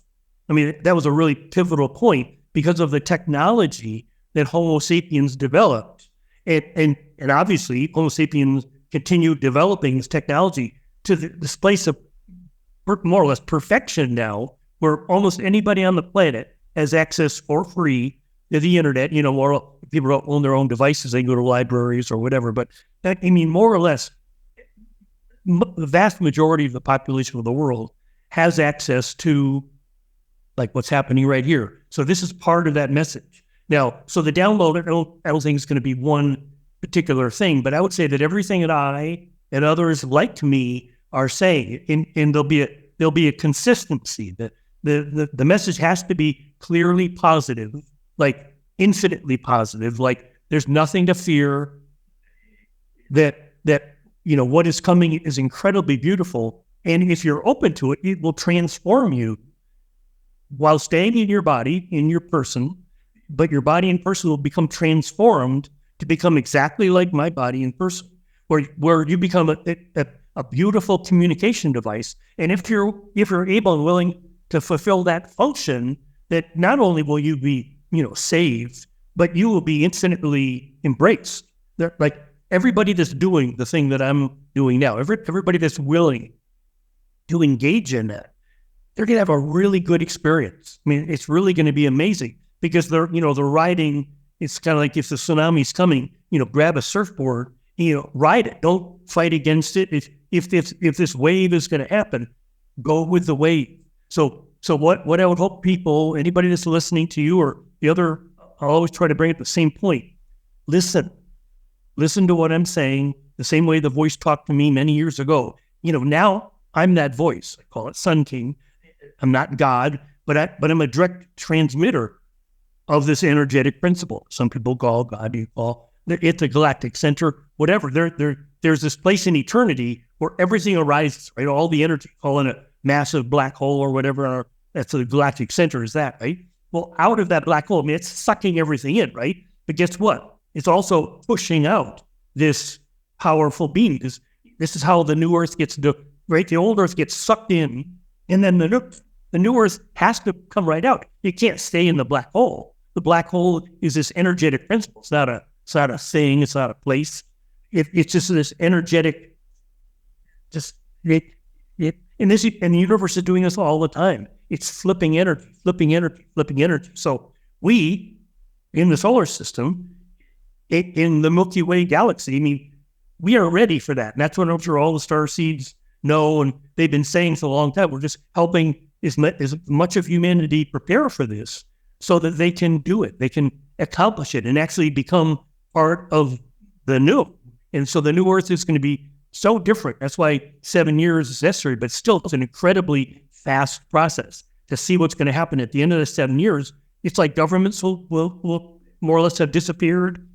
I mean, that was a really pivotal point because of the technology that Homo sapiens developed. And obviously, Homo sapiens continued developing this technology to this place of more or less perfection now, where almost anybody on the planet has access for free the internet, more people don't own their own devices, they go to libraries or whatever. But I mean, more or less, the vast majority of the population of the world has access to like what's happening right here. So this is part of that message. Now, so the download, I don't think it's going to be one particular thing, but I would say that everything that I and others like me are saying, and there'll be a consistency. That the message has to be clearly positive, like infinitely positive. Like there's nothing to fear. That what is coming is incredibly beautiful, and if you're open to it, it will transform you while staying in your body, in your person. But your body and person will become transformed to become exactly like my body and person, where you become a beautiful communication device. And if you're able and willing to fulfill that function, that not only will you be, saved, but you will be infinitely embraced. Like everybody that's doing the thing that I'm doing now, everybody that's willing to engage in that, they're going to have a really good experience. I mean, it's really going to be amazing because they're riding. It's kind of like if the tsunami's coming, grab a surfboard, ride it. Don't fight against it. If this wave is going to happen, go with the wave. So what I would hope people, anybody that's listening to you or the other, I'll always try to bring up the same point. Listen to what I'm saying, the same way the voice talked to me many years ago. Now I'm that voice. I call it Sun King. I'm not God, but I'm a direct transmitter of this energetic principle. Some people call God, you call it's a galactic center, whatever. There's this place in eternity where everything arises, right? All the energy, call it a massive black hole or whatever. That's the galactic center, is that, right? Well, out of that black hole, I mean, it's sucking everything in, right? But guess what? It's also pushing out this powerful being. This is how the new Earth gets, right? The old Earth gets sucked in, and then the new Earth has to come right out. You can't stay in the black hole. The black hole is this energetic principle. It's not a thing. It's not a place. It's just this energetic. And the universe is doing this all the time. It's flipping energy. So we, in the solar system, in the Milky Way galaxy, I mean, we are ready for that. And that's what I'm sure all the star seeds know, and they've been saying for a long time. We're just helping as much of humanity prepare for this so that they can do it. They can accomplish it and actually become part of the new. And so the new Earth is going to be so different. That's why 7 years is necessary, but still it's an incredibly fast process to see what's going to happen at the end of the 7 years. It's like governments will more or less have disappeared.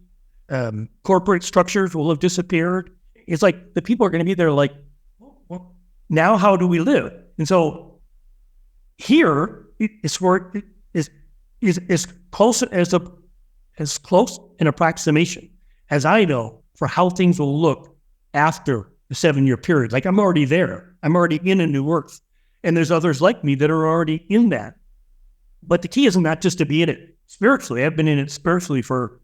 Corporate structures will have disappeared. It's like the people are going to be there like, well, now how do we live? And so here it's where it is close as close an approximation as I know for how things will look after the 7 year period. Like I'm already there. I'm already in a new Earth. And there's others like me that are already in that. But the key is not just to be in it spiritually. I've been in it spiritually for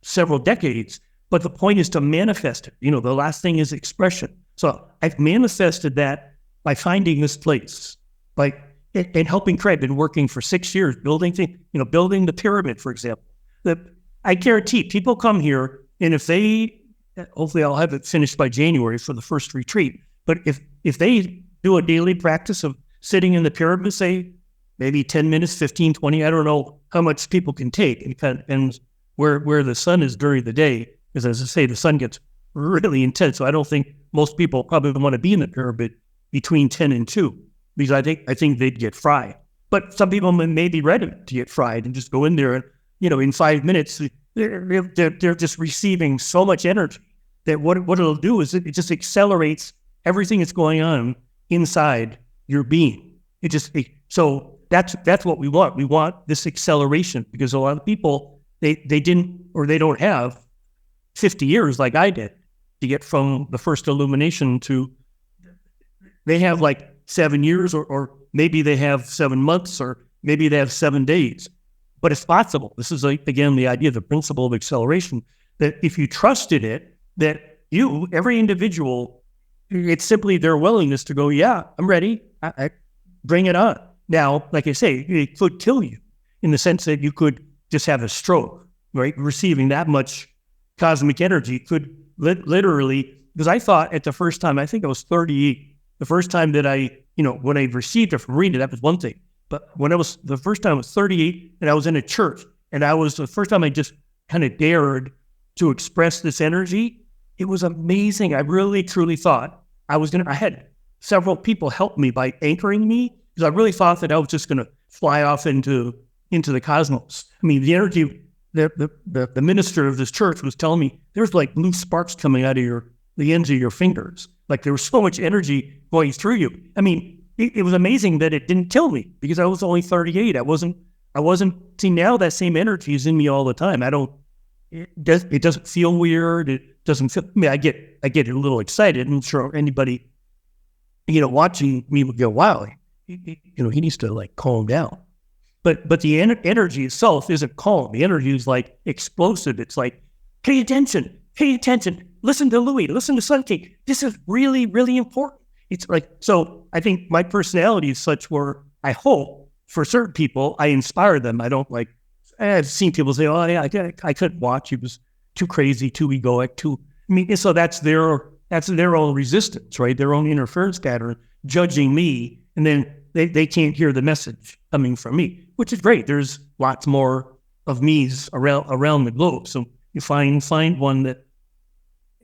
several decades. But the point is to manifest it. The last thing is expression. So I've manifested that by finding this place, and helping create. I've been working for 6 years, building things, building the pyramid, for example. I guarantee people come here, and if they, hopefully I'll have it finished by January for the first retreat. But if they do a daily practice of sitting in the pyramid, say maybe 10 minutes, 15, 20, I don't know how much people can take. It kind of depends where the sun is during the day. Because as I say, the sun gets really intense. So I don't think most people probably want to be in the pyramid between 10 and 2, because I think they'd get fried. But some people may be ready to get fried and just go in there and, in 5 minutes, they're just receiving so much energy that what it'll do is it just accelerates everything that's going on inside your being. So that's what we want. We want this acceleration, because a lot of people, they didn't, or they don't have 50 years like I did to get from the first illumination to, they have like 7 years, or maybe they have 7 months, or maybe they have 7 days. But it's possible. This is, again, the idea, the principle of acceleration, that if you trusted it, that every individual, it's simply their willingness to go, yeah, I'm ready. I bring it on. Now, like I say, it could kill you in the sense that you could just have a stroke, right? Receiving that much cosmic energy could literally, because I thought at the first time, I think I was 38, the first time that when I received it from Rena, that was one thing. But the first time I was 38 and I was in a church, and the first time I just kind of dared to express this energy, it was amazing. I really, truly thought I had several people help me by anchoring me, because I really thought that I was just going to fly off into the cosmos. I mean, the energy, the minister of this church was telling me there's like blue sparks coming out of the ends of your fingers. Like there was so much energy going through you. I mean, it was amazing that it didn't kill me, because I was only 38. I wasn't, see, now that same energy is in me all the time. It doesn't feel weird. It doesn't feel, I mean, I get a little excited. I'm sure anybody, watching me would go, wow, he needs to like calm down. But the energy itself isn't calm. The energy is like explosive. It's like, pay attention, listen to Louis, listen to Sun King. This is really, really important. It's like, so I think my personality is such where I hope for certain people, I inspire them. I don't like, I've seen people say, oh yeah, I couldn't watch. He was too crazy, too egoic, so that's their own resistance, right? Their own interference pattern, judging me. And then they can't hear the message coming from me, which is great. There's lots more of me's around the globe. So you find one that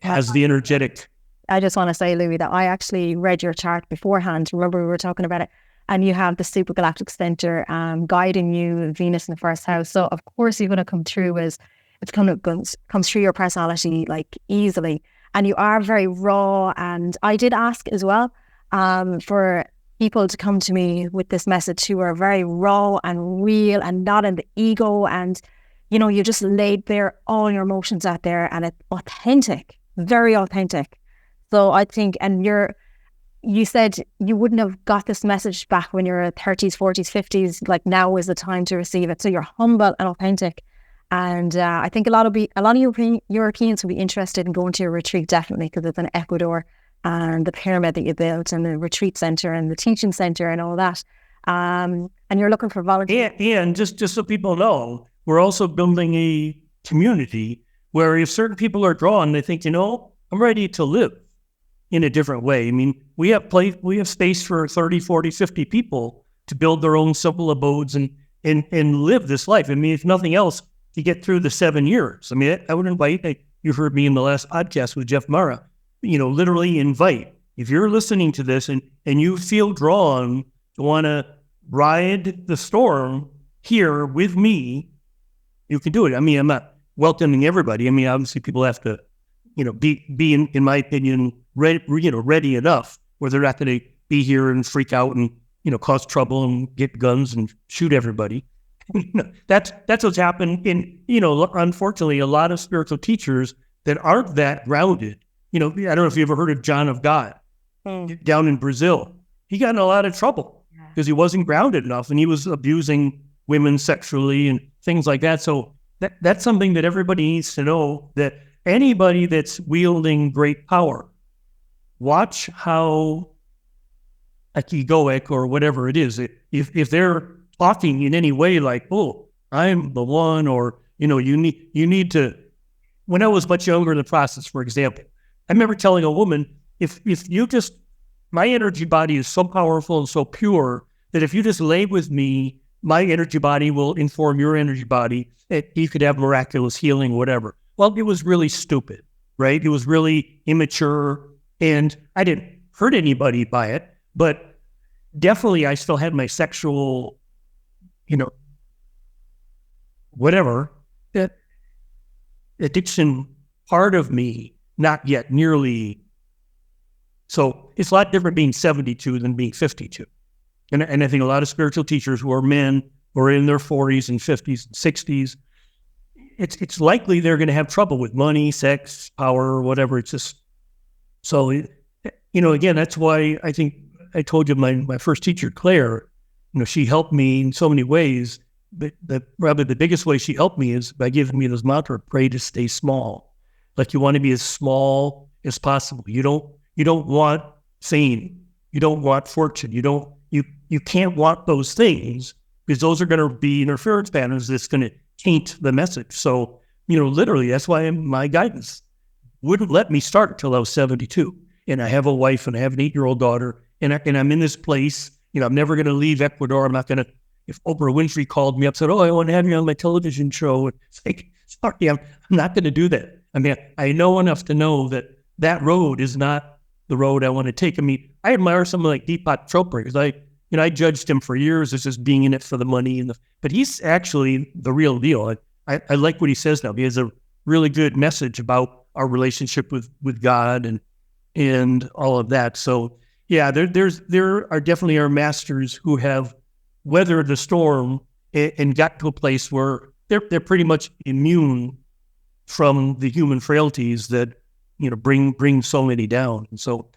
has the energetic. I just want to say, Louis, that I actually read your chart beforehand. Remember, we were talking about it, and you have the Super Galactic Centre guiding you, Venus in the first house. So of course you're going to come through comes through your personality like easily, and you are very raw. And I did ask as well for people to come to me with this message who are very raw and real and not in the ego, and you just laid bare all your emotions out there, and it's authentic, very authentic. So I think, and you said you wouldn't have got this message back when you're 30s, 40s, 50s, like now is the time to receive it. So you're humble and authentic. And I think a lot of Europeans will be interested in going to your retreat, definitely, because it's in Ecuador, and the pyramid that you built, and the retreat center, and the teaching center, and all that. And you're looking for volunteers. And just so people know, we're also building a community where if certain people are drawn, they think, I'm ready to live in a different way. I mean, we have space for 30, 40, 50 people to build their own simple abodes and live this life. I mean, if nothing else, to get through the 7 years. I mean, I would invite, you heard me in the last podcast with Jeff Mara, literally invite. If you're listening to this and you feel drawn to want to ride the storm here with me, you can do it. I mean, I'm not welcoming everybody. I mean, obviously people have to, be in my opinion, ready enough where they're not going to be here and freak out and, cause trouble and get guns and shoot everybody. That's what's happened in, unfortunately, a lot of spiritual teachers that aren't that grounded. I don't know if you ever heard of John of God down in Brazil. He got in a lot of trouble because he wasn't grounded enough, and he was abusing women sexually and things like that. So that's something that everybody needs to know, that anybody that's wielding great power, watch how egoic or whatever it is. If they're talking in any way like, oh, I'm the one, or, you need to, when I was much younger in the process, for example, I remember telling a woman, if you just, my energy body is so powerful and so pure that if you just lay with me, my energy body will inform your energy body that you could have miraculous healing, whatever. Well, it was really stupid, right? It was really immature, and I didn't hurt anybody by it, but definitely I still had my sexual, whatever, that addiction part of me, not yet nearly. So it's a lot different being 72 than being 52. And I think a lot of spiritual teachers who are men or in their 40s and 50s and 60s, it's likely they're going to have trouble with money, sex, power, whatever. It's just, so, again, that's why I think I told you my first teacher, Claire, she helped me in so many ways, but probably the biggest way she helped me is by giving me this mantra: pray to stay small. Like, you want to be as small as possible. You don't want fame. You don't want fortune. You can't want those things, because those are going to be interference patterns that's going to taint the message. So, literally, that's why my guidance wouldn't let me start until I was 72. And I have a wife and I have an 8-year-old daughter, and I'm in this place. I'm never going to leave Ecuador. I'm not going to, if Oprah Winfrey called me up, said, "Oh, I want to have you on my television show." It's like, sorry, I'm not going to do that. I mean, I know enough to know that road is not the road I want to take. I mean, I admire someone like Deepak Chopra because I judged him for years as just being in it for the money, but he's actually the real deal. I like what he says now. He has a really good message about our relationship with God and all of that. So yeah, there are definitely our masters who have weathered the storm and got to a place where they're pretty much immune from the human frailties that bring so many down. And so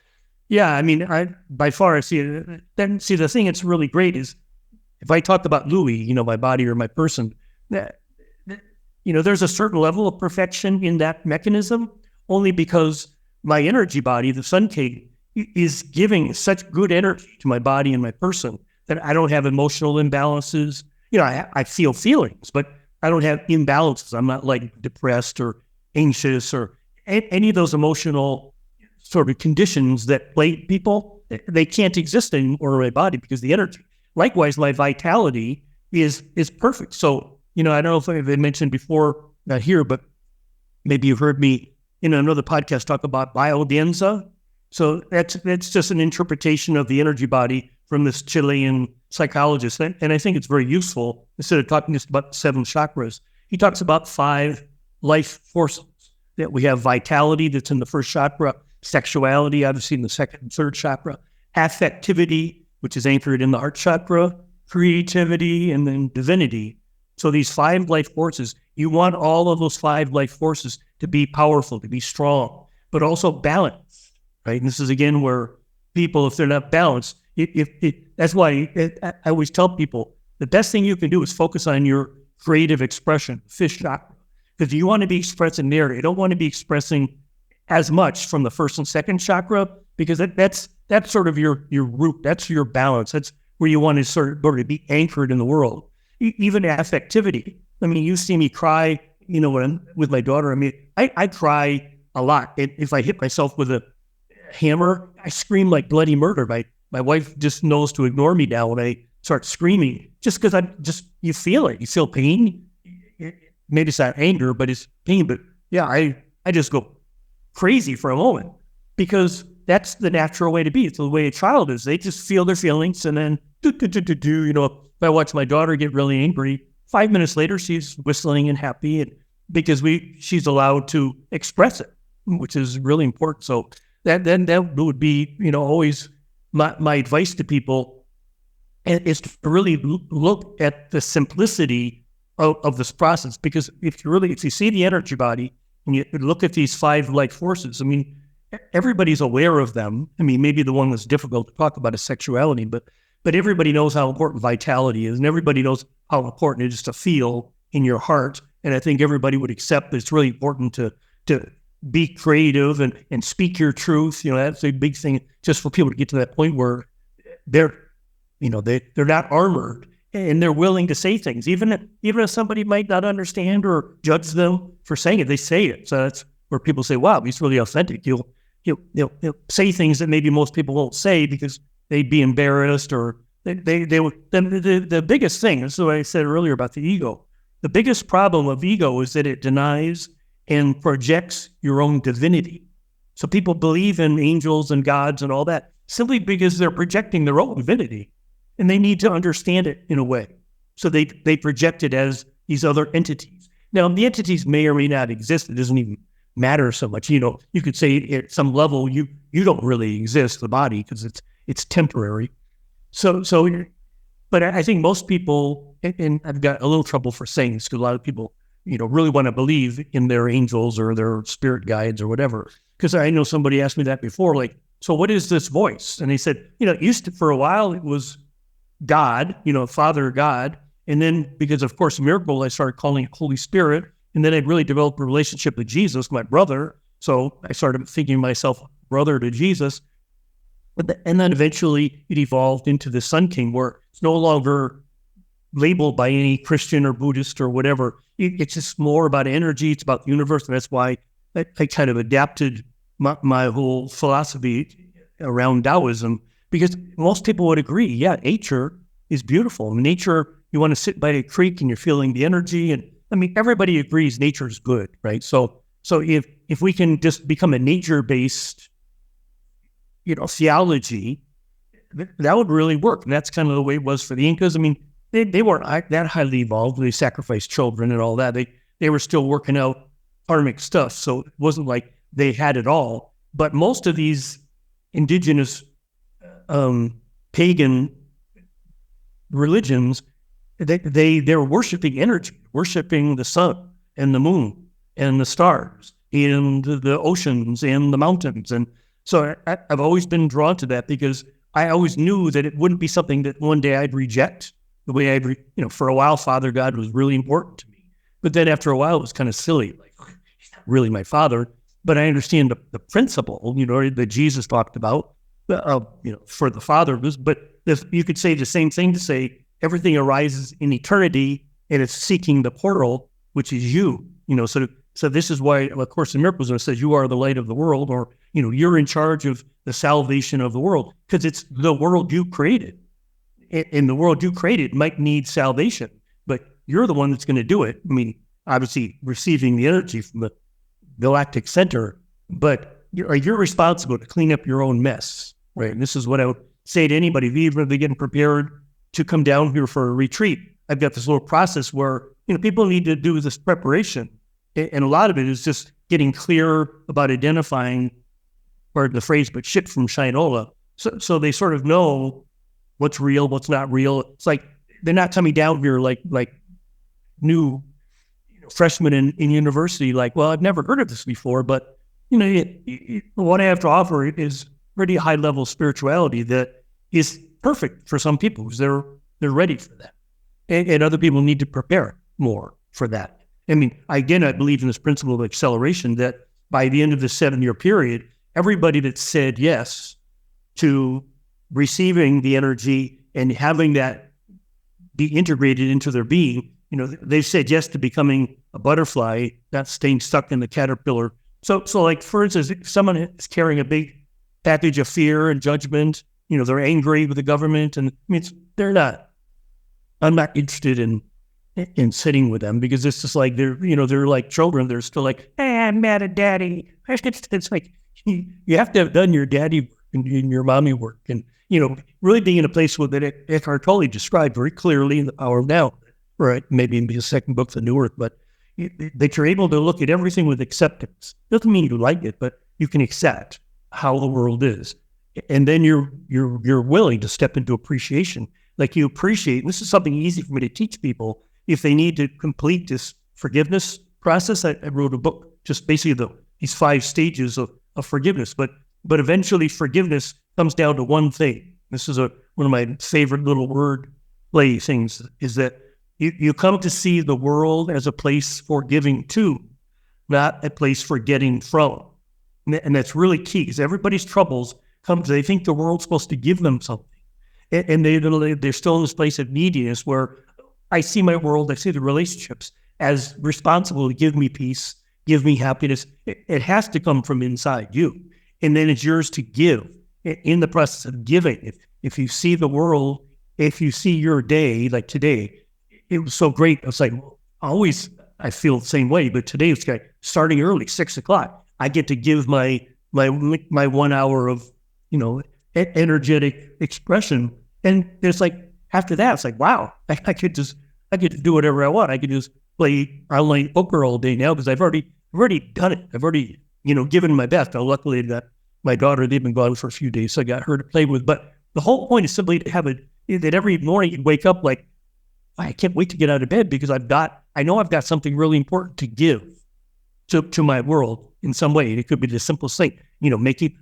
yeah, I mean, by far I see it. Then see, the thing that's really great is if I talked about Louis, my body or my person, there's a certain level of perfection in that mechanism only because my energy body, the Sun King, is giving such good energy to my body and my person that I don't have emotional imbalances. I feel feelings, but I don't have imbalances. I'm not like depressed or anxious or any of those emotional sort of conditions that plague people. They can't exist anymore in my body because of the energy. Likewise, my vitality is perfect. So, I don't know if I've mentioned before, not here, but maybe you've heard me in another podcast talk about biodenza. So that's just an interpretation of the energy body from this Chilean psychologist. And I think it's very useful. Instead of talking just about 7 chakras, he talks about 5 life forces. That we have vitality that's in the first chakra, sexuality, obviously in the second and third chakra, affectivity, which is anchored in the heart chakra, creativity, and then divinity. So these 5 life forces, you want all of those 5 life forces to be powerful, to be strong, but also balanced, right? And this is again where people, if they're not balanced, that's why I always tell people the best thing you can do is focus on your creative expression, fish chakra. Because you want to be expressing there. You don't want to be expressing as much from the first and second chakra because that's sort of your root. That's your balance. That's where you want to sort of be anchored in the world. Even affectivity. I mean, you see me cry, when I'm with my daughter. I mean, I cry a lot. If I hit myself with a hammer, I scream like bloody murder. My wife just knows to ignore me now when I start screaming just because you feel it. You feel pain. Maybe it's not anger, but it's pain. But yeah, I just go crazy for a moment because that's the natural way to be. It's the way a child is. They just feel their feelings and then if I watch my daughter get really angry, 5 minutes later, she's whistling and happy and because she's allowed to express it, which is really important. So that would be, you know, always my advice to people is to really look at the simplicity of this process. Because if you see the energy body and you look at these five life forces, I mean, everybody's aware of them. I mean, maybe the one that's difficult to talk about is sexuality, but everybody knows how important vitality is, and everybody knows how important it is to feel in your heart. And I think everybody would accept that it's really important to be creative and speak your truth. You know, that's a big thing just for people to get to that point where they're not armored and they're willing to say things, even if somebody might not understand or judge them for saying it, they say it. So that's where people say, "Wow, he's really authentic." He'll say things that maybe most people won't say because they'd be embarrassed, or they would. The biggest thing, this is what I said earlier about the ego. The biggest problem of ego is that it denies and projects your own divinity. So people believe in angels and gods and all that simply because they're projecting their own divinity, and they need to understand it in a way. So they project it as these other entities. Now, the entities may or may not exist. It doesn't even matter so much. You know, you could say at some level you don't really exist, the body, because it's temporary. So, but I think most people, and I've got a little trouble for saying this because a lot of people, you know, really want to believe in their angels or their spirit guides or whatever. Because I know somebody asked me that before, like, so what is this voice? And they said, you know, it used to, for a while, it was God, you know, Father God. And then because of Course in Miracles, I started calling it Holy Spirit. And then I really developed a relationship with Jesus, my brother. So I started thinking myself brother to Jesus. And then eventually it evolved into the Sun King, where it's no longer labeled by any Christian or Buddhist or whatever. it's just more about energy. It's about the universe. And that's why I kind of adapted my whole philosophy around Taoism, because most people would agree, yeah, nature is beautiful. Nature, you want to sit by a creek and you're feeling the energy. And I mean, everybody agrees nature is good, right? So if we can just become a nature-based, theology, that would really work. And that's kind of the way it was for the Incas. I mean, they weren't that highly evolved. They sacrificed children and all that. They were still working out karmic stuff. So it wasn't like they had it all. But most of these indigenous pagan religions, they're worshiping energy, worshiping the sun and the moon and the stars and the oceans and the mountains. And so I've always been drawn to that, because I always knew that it wouldn't be something that one day I'd reject. The way for a while, Father God was really important to me. But then after a while, it was kind of silly. Like, he's not really my father. But I understand the principle, that Jesus talked about, for the Father. But you could say the same thing to say everything arises in eternity, and it's seeking the portal, which is you. So this is why, of course, in Miracles it says you are the light of the world, or you're in charge of the salvation of the world, because it's the world you created. And the world you created might need salvation, but you're the one that's going to do it. I mean, obviously receiving the energy from the Galactic Center, but you're responsible to clean up your own mess, right? And this is what I would say to anybody, even if they're getting prepared to come down here for a retreat. I've got this little process where, people need to do this preparation. And a lot of it is just getting clear about identifying, pardon the phrase, but shit from Shinola. So they sort of know what's real, what's not real. It's like they're not coming down here like new freshmen in university, like, well, I've never heard of this before, but what I have to offer is pretty high level spirituality that is perfect for some people, because they're ready for that, and other people need to prepare more for that. I mean, I believe in this principle of acceleration, that by the end of the 7-year period, everybody that said yes to receiving the energy and having that be integrated into their being, they've said yes to becoming a butterfly, not staying stuck in the caterpillar. So like, for instance, if someone is carrying a big package of fear and judgment, they're angry with the government, and I'm not interested in sitting with them, because it's just like they're like children. They're still like, hey, I'm mad at daddy. It's like, you have to have done your daddy work and your mommy work, and really being in a place where that Eckhart Tolle described very clearly in The Power of Now, right? Maybe in his second book, The New Earth, but that you're able to look at everything with acceptance. Doesn't mean you like it, but you can accept how the world is, and then you're willing to step into appreciation. Like, you appreciate. And this is something easy for me to teach people if they need to complete this forgiveness process. I wrote a book, just basically these 5 stages of forgiveness, but eventually forgiveness comes down to one thing. This is one of my favorite little word play things, is that you come to see the world as a place for giving to, not a place for getting from. And that's really key, because everybody's troubles come to, they think the world's supposed to give them something. And they're still in this place of neediness, where I see my world, I see the relationships as responsible to give me peace, give me happiness. It has to come from inside you. And then it's yours to give. In the process of giving, if you see the world, if you see your day, like today, it was so great. I was like, always I feel the same way, but today it's like starting early, 6 o'clock. I get to give my 1 hour of, energetic expression. And it's like, after that, it's like, wow, I get to do whatever I want. I could just play online poker all day now, because I've already done it. I've already, given my best. Now, luckily, that my daughter, they've been gone for a few days, so I got her to play with. But the whole point is simply to have that every morning you wake up like, I can't wait to get out of bed, because I know I've got something really important to give to my world in some way. It could be the simplest thing,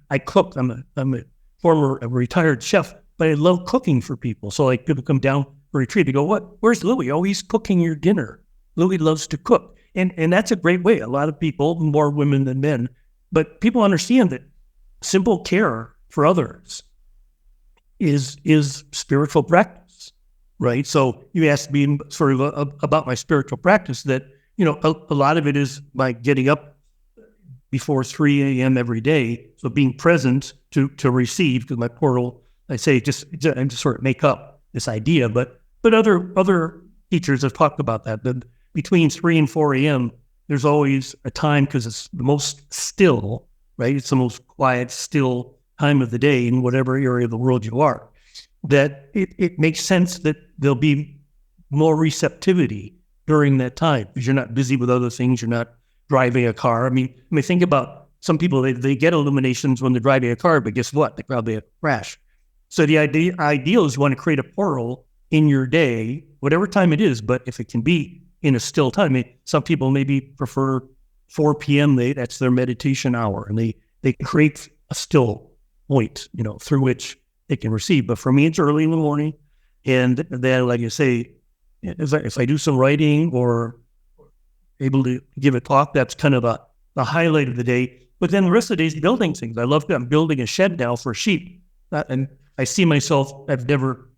I cook. I'm a former retired chef, but I love cooking for people. So like, people come down for a retreat, they go, where's Louis? Oh, he's cooking your dinner. Louis loves to cook. And that's a great way. A lot of people, more women than men, but people understand that simple care for others is spiritual practice, right? So you asked me sort of about my spiritual practice, that a lot of it is by getting up before 3 a.m. every day. So being present to receive, because my portal, I say, just sort of make up this idea, but other teachers have talked about that. That between 3 and 4 a.m., there's always a time, because it's the most still, right? It's the most quiet, still time of the day in whatever area of the world you are, that it makes sense that there'll be more receptivity during that time, because you're not busy with other things. You're not driving a car. I mean, think about some people, they get illuminations when they're driving a car, but guess what? They probably have a crash. So the ideal is you want to create a portal in your day, whatever time it is, but if it can be in a still time. I mean, some people maybe prefer 4 p.m. That's their meditation hour, and they create a still point, through which they can receive. But for me, it's early in the morning. And then, like I say, if I do some writing or able to give a talk, that's kind of the highlight of the day. But then the rest of the day is building things. I'm building a shed now for sheep. And I see myself, I've never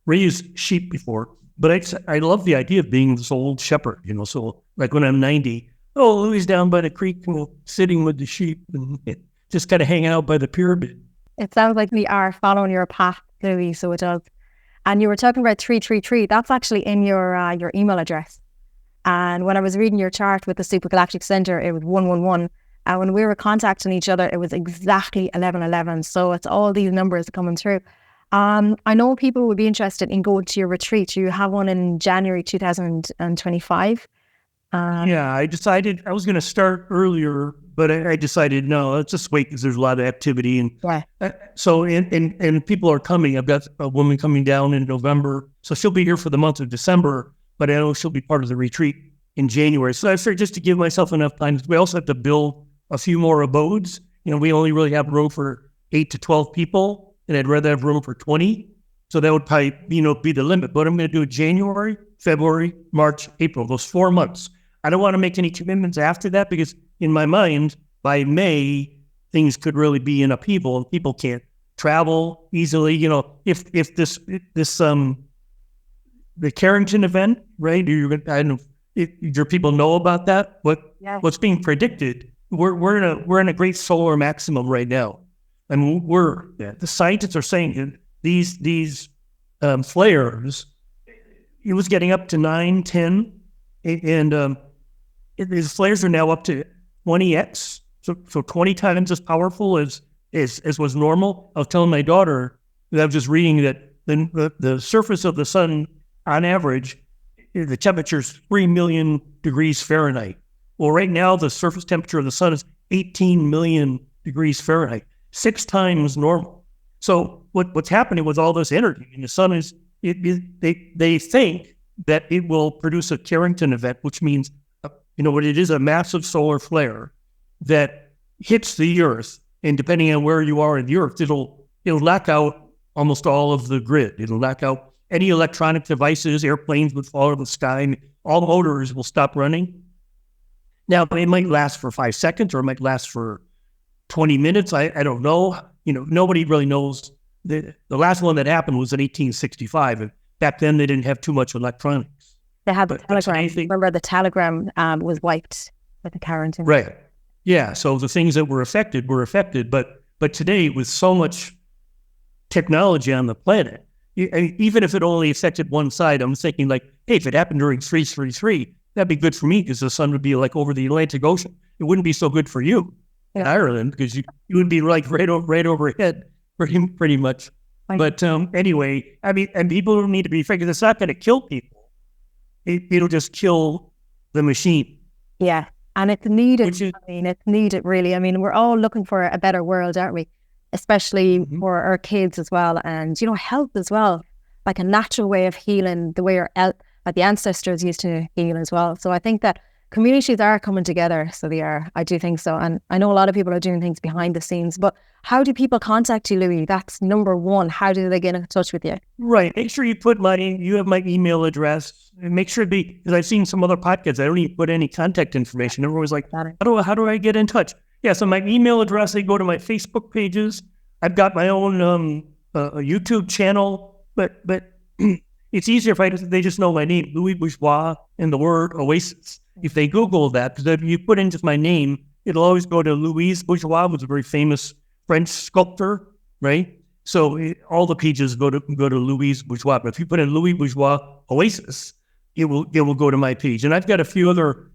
raised sheep before, but I love the idea of being this old shepherd, so like when I'm 90, Louis down by the creek, sitting with the sheep and just kind of hanging out by the pyramid. It sounds like we are following your path, Louis, so it does. And you were talking about 333. That's actually in your email address. And when I was reading your chart with the Super Galactic Centre, it was 111. And when we were contacting each other, it was exactly 1111. So it's all these numbers coming through. I know people would be interested in going to your retreat. You have one in January 2025. Yeah, I decided I was going to start earlier, but I decided, no, let's just wait, because there's a lot of activity. And so, and people are coming. I've got a woman coming down in November. So she'll be here for the month of December, but I know she'll be part of the retreat in January. So I figured just to give myself enough time. We also have to build a few more abodes. We only really have room for 8 to 12 people, and I'd rather have room for 20. So that would probably, be the limit. But I'm going to do it January, February, March, April, those 4 months. I don't want to make any commitments after that, because in my mind, by May, things could really be in upheaval and people can't travel easily. If this the Carrington event, right? I don't know, do people know about that? What's being predicted? We're in a great solar maximum right now, and the scientists are saying these flares. It was getting up to 9, 10, and these flares are now up to 20x, so 20 times as powerful as was normal. I was telling my daughter that I was just reading that the surface of the sun, on average, the temperature is 3 million degrees Fahrenheit. Well, right now, the surface temperature of the sun is 18 million degrees Fahrenheit, 6 times normal. So what's happening with all this energy, and the sun is, they think that it will produce a Carrington event, which means, what it is, a massive solar flare that hits the Earth, and depending on where you are in the Earth, it'll knock out almost all of the grid. It'll knock out any electronic devices. Airplanes would fall out of the sky, and all motors will stop running. Now, it might last for 5 seconds, or it might last for 20 minutes. I don't know. Nobody really knows. The last one that happened was in 1865, and back then they didn't have too much electronics. They had the telegram. Remember, the telegram was wiped with the Carrington. Right. Yeah. So the things that were affected, but today, with so much technology on the planet, even if it only affected one side, I'm thinking like, hey, if it happened during 333, that'd be good for me, because the sun would be like over the Atlantic Ocean. It wouldn't be so good for you in Ireland, because you would be like right overhead, pretty much. But anyway, and people need to be figured. It's not going to kill people. It'll just kill the machine. Yeah, and it's needed. It's needed, really. We're all looking for a better world, aren't we? Especially for our kids as well, and health as well, like a natural way of healing, the way like the ancestors used to heal as well. So I think that communities are coming together. So they are. I do think so, and I know a lot of people are doing things behind the scenes. But how do people contact you, Louis? That's number one. How do they get in touch with you? Right. Make sure you have my email address, and make sure because I've seen some other podcasts, I don't even put any contact information. Everyone's like, how do I get in touch? Yeah, so my email address, they go to my Facebook pages. I've got my own YouTube channel, but it's easier if they just know my name, Louis Bourgeois, and the word OASIS. If they Google that, because if you put in just my name, it'll always go to Louis Bourgeois, who was a very famous French sculptor, right? So all the pages go to Louis Bourgeois. But if you put in Louis Bourgeois OASIS, it will go to my page. And I've got a few other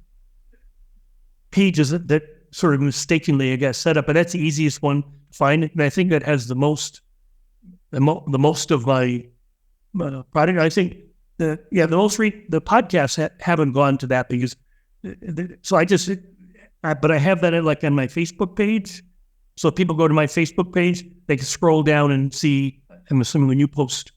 pages that sort of mistakenly, I guess, set up, but that's the easiest one to find. And I think that has the most of my product. I think the podcasts haven't gone to that because so but I have that like on my Facebook page. So if people go to my Facebook page, they can scroll down and see. I'm assuming when you post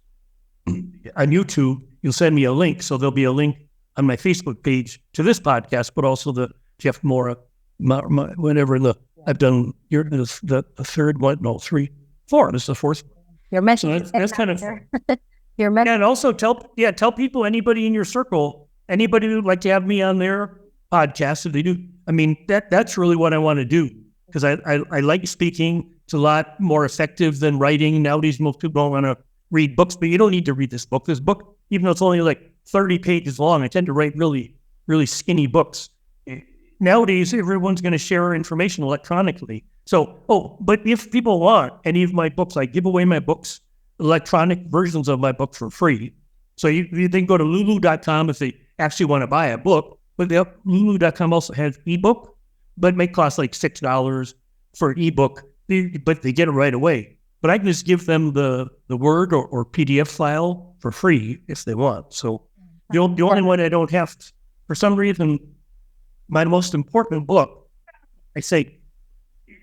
on YouTube, you'll send me a link. So there'll be a link on my Facebook page to this podcast, but also the Jeff Mora, whatever I've done. You're the third one, no, 3, 4. This is the fourth. Your message. So that's kind of your message. And also tell people, anybody in your circle, anybody who'd like to have me on their podcast, if they do. I mean, that's really what I want to do, because I like speaking. It's a lot more effective than writing. Nowadays, most people don't want to read books, but you don't need to read this book. This book, even though it's only like 30 pages long, I tend to write really, really skinny books. Nowadays, everyone's going to share information electronically. So, but if people want any of my books, I give away my books, electronic versions of my book for free. So they can go to lulu.com if they actually want to buy a book. But lulu.com also has ebook, but it may cost like $6 for an ebook, but they get it right away. But I can just give them the Word or PDF file for free if they want. So the only one I don't have, for some reason, my most important book, I say,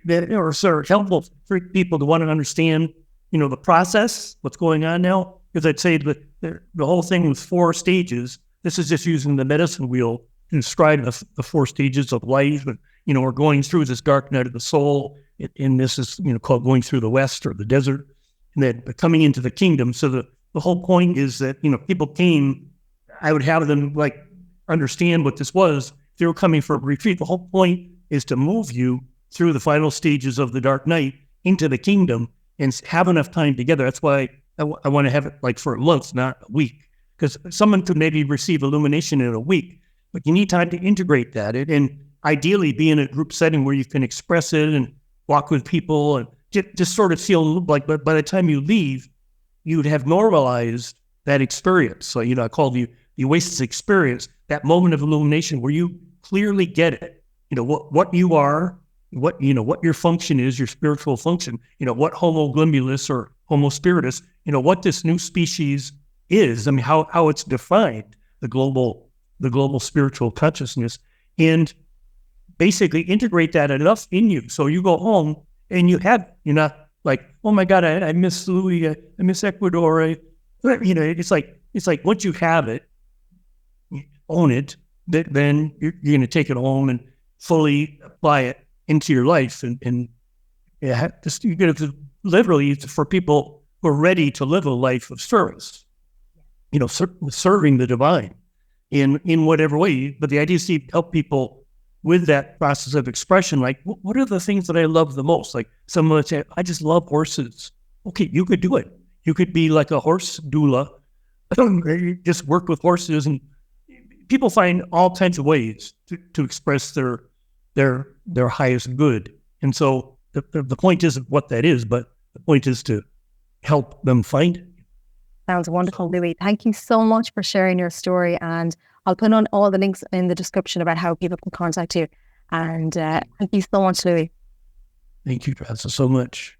that are sort of helpful for people to want to understand, the process, what's going on now. Because I'd say the whole thing was 4 stages. This is just using the medicine wheel to describe the 4 stages of life. And, we're going through this dark night of the soul. And this is, called going through the West or the desert, and then coming into the kingdom. So the whole point is that, people came, I would have them understand what this was. They were coming for a retreat. The whole point is to move you through the final stages of the dark night into the kingdom and have enough time together. That's why I want to have it for a month, not a week, because someone could maybe receive illumination in a week, but you need time to integrate that and ideally be in a group setting where you can express it and walk with people and just sort of feel like, but by the time you leave, you'd have normalized that experience. So, I call the OASIS experience, that moment of illumination where you clearly get it, what you are, what your function is, your spiritual function, what Homo globulus or Homo spiritus, what this new species is. I mean, how it's defined, the global spiritual consciousness, and basically integrate that enough in you. So you go home and you're not like, oh my God, I miss Louis, I miss Ecuador. It's like once you have it, own it, then you're going to take it home and fully apply it into your life. And you're going to literally, for people who are ready to live a life of service, serving the divine in whatever way. But the idea is to help people with that process of expression. Like, what are the things that I love the most? Like someone would say, I just love horses. Okay, you could do it. You could be like a horse doula. You just work with horses, and people find all kinds of ways to express their highest good. And so the point isn't what that is, but the point is to help them find it. Sounds wonderful, Louis. Thank you so much for sharing your story, and I'll put on all the links in the description about how people can contact you. And thank you so much, Louis. Thank you, Trance, so much.